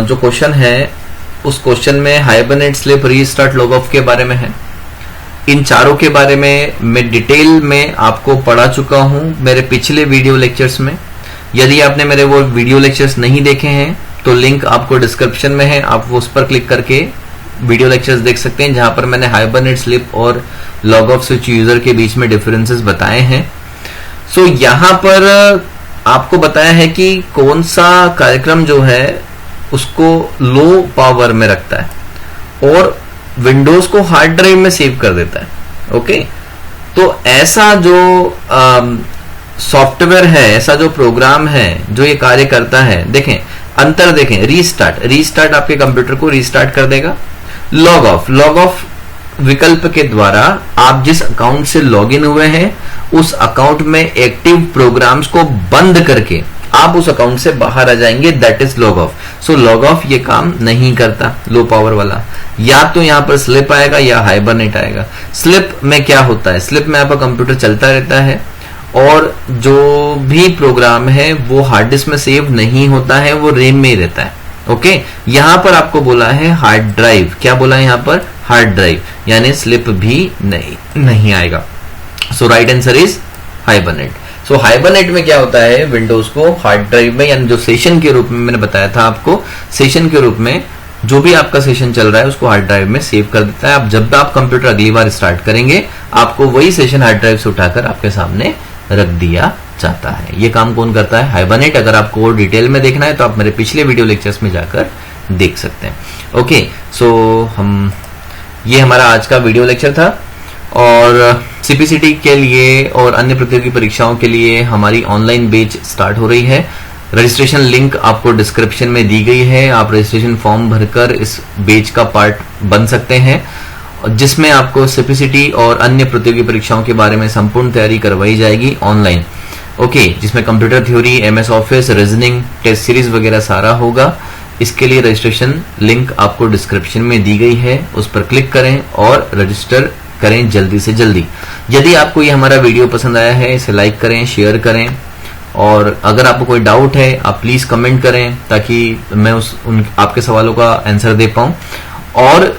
जो क्वेश्चन है उस क्वेश्चन में hibernate, slip, restart, log of के बारे में है। इन चारों के बारे में मैं डिटेल में आपको पढ़ा चुका हूं मेरे पिछले वीडियो लेक्चर्स में। यदि आपने मेरे वो वीडियो लेक्चर्स नहीं देखे हैं तो लिंक आपको डिस्क्रिप्शन में है, आप वो उस पर क्लिक करके वीडियो लेक्चर्स देख सकते हैं, जहां पर मैंने हाइबरनेट, स्लिप और लॉग ऑफ स्विच यूजर के बीच में डिफरेंसेस बताए हैं। सो यहां पर आपको बताया है कि कौन सा कार्यक्रम जो है उसको लो पावर में रखता है और विंडोज को हार्ड ड्राइव में सेव कर देता है। ओके, तो ऐसा जो सॉफ्टवेयर है, ऐसा जो प्रोग्राम है जो ये कार्य करता है, देखें अंतर देखें। रीस्टार्ट आपके कंप्यूटर को रीस्टार्ट कर देगा। लॉग ऑफ विकल्प के द्वारा आप जिस अकाउंट से लॉगिन हुए हैं उस अकाउंट में एक्टिव प्रोग्राम्स को बंद करके आप उस अकाउंट से बाहर आ जाएंगे, that is log of. So log of ये काम नहीं करता लो पावर वाला। या तो यहां पर स्लिप आएगा या हाइबरनेट आएगा। स्लिप में क्या होता है? स्लिप में आपका कंप्यूटर चलता रहता है और जो भी प्रोग्राम है वो हार्ड डिस्क में सेव नहीं होता है, वो रैम में ही रहता है। ओके, यहां पर आपको बोला है हार्ड ड्राइव। क्या बोला है यहां पर? हार्ड ड्राइव, यानी स्लिप भी नहीं आएगा। So right answer is hibernate. So hibernate में क्या होता है? विंडोज को हार्ड ड्राइव में, यानी जो सेशन के रूप में मैंने बताया था आपको, सेशन के रूप में जो भी आपका सेशन चल रहा है उसको हार्ड ड्राइव में सेव कर देता है। अब जब भी आप कंप्यूटर अगली बार स्टार्ट करेंगे आपको वही सेशन हार्ड ड्राइव से उठाकर आपके सामने रख दिया जाता है। ये काम कौन करता है? हाइबरनेट। अगर आपको और डिटेल में देखना है तो आप मेरे पिछले वीडियो लेक्चर्स में जाकर देख सकते हैं। ओके, सो ये हमारा आज का वीडियो लेक्चर था, और CPCT के लिए और अन्य प्रतियोगी परीक्षाओं के लिए हमारी ऑनलाइन बैच स्टार्ट हो रही है। रजिस्ट्रेशन लिंक आपको डिस्क्रिप्शन में दी गई है, आप रजिस्ट्रेशन फॉर्म भरकर इस बैच का पार्ट बन सकते हैं। जिसमें आपको सीपीसीटी और अन्य प्रतियोगी परीक्षाओं के बारे में संपूर्ण तैयारी करवाई जाएगी ऑनलाइन। ओके, जिसमें computer theory, MS office, reasoning, test series वगैरह सारा होगा। इसके लिए रजिस्ट्रेशन लिंक आपको डिस्क्रिप्शन में दी गई है, उस पर क्लिक करें और रजिस्टर करें जल्दी से जल्दी। यदि आपको ये हमारा वीडियो पसंद आया है, इसे लाइक करें, शेयर करें, और अगर आपको कोई डाउट है आप प्लीज कमेंट करें ताकि मैं आपके सवालों का आंसर दे पाऊं। और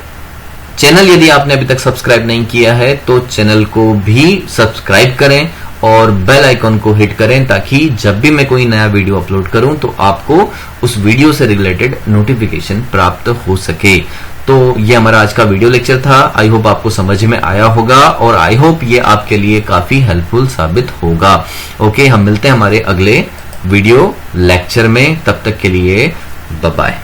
चैनल यदि आपने अभी तक सब्सक्राइब नहीं किया है तो चैनल को भी सब्सक्राइब करें और बेल आइकॉन को हिट करें ताकि जब भी मैं कोई नया वीडियो अपलोड करूं तो आपको उस वीडियो से रिलेटेड नोटिफिकेशन प्राप्त हो सके। तो ये हमारा आज का वीडियो लेक्चर था। आई होप आपको समझ में आया होगा और आई होप ये आपके लिए काफी हेल्पफुल साबित होगा। ओके, हम मिलते हैं हमारे अगले वीडियो लेक्चर में, तब तक के लिए बाय बाय।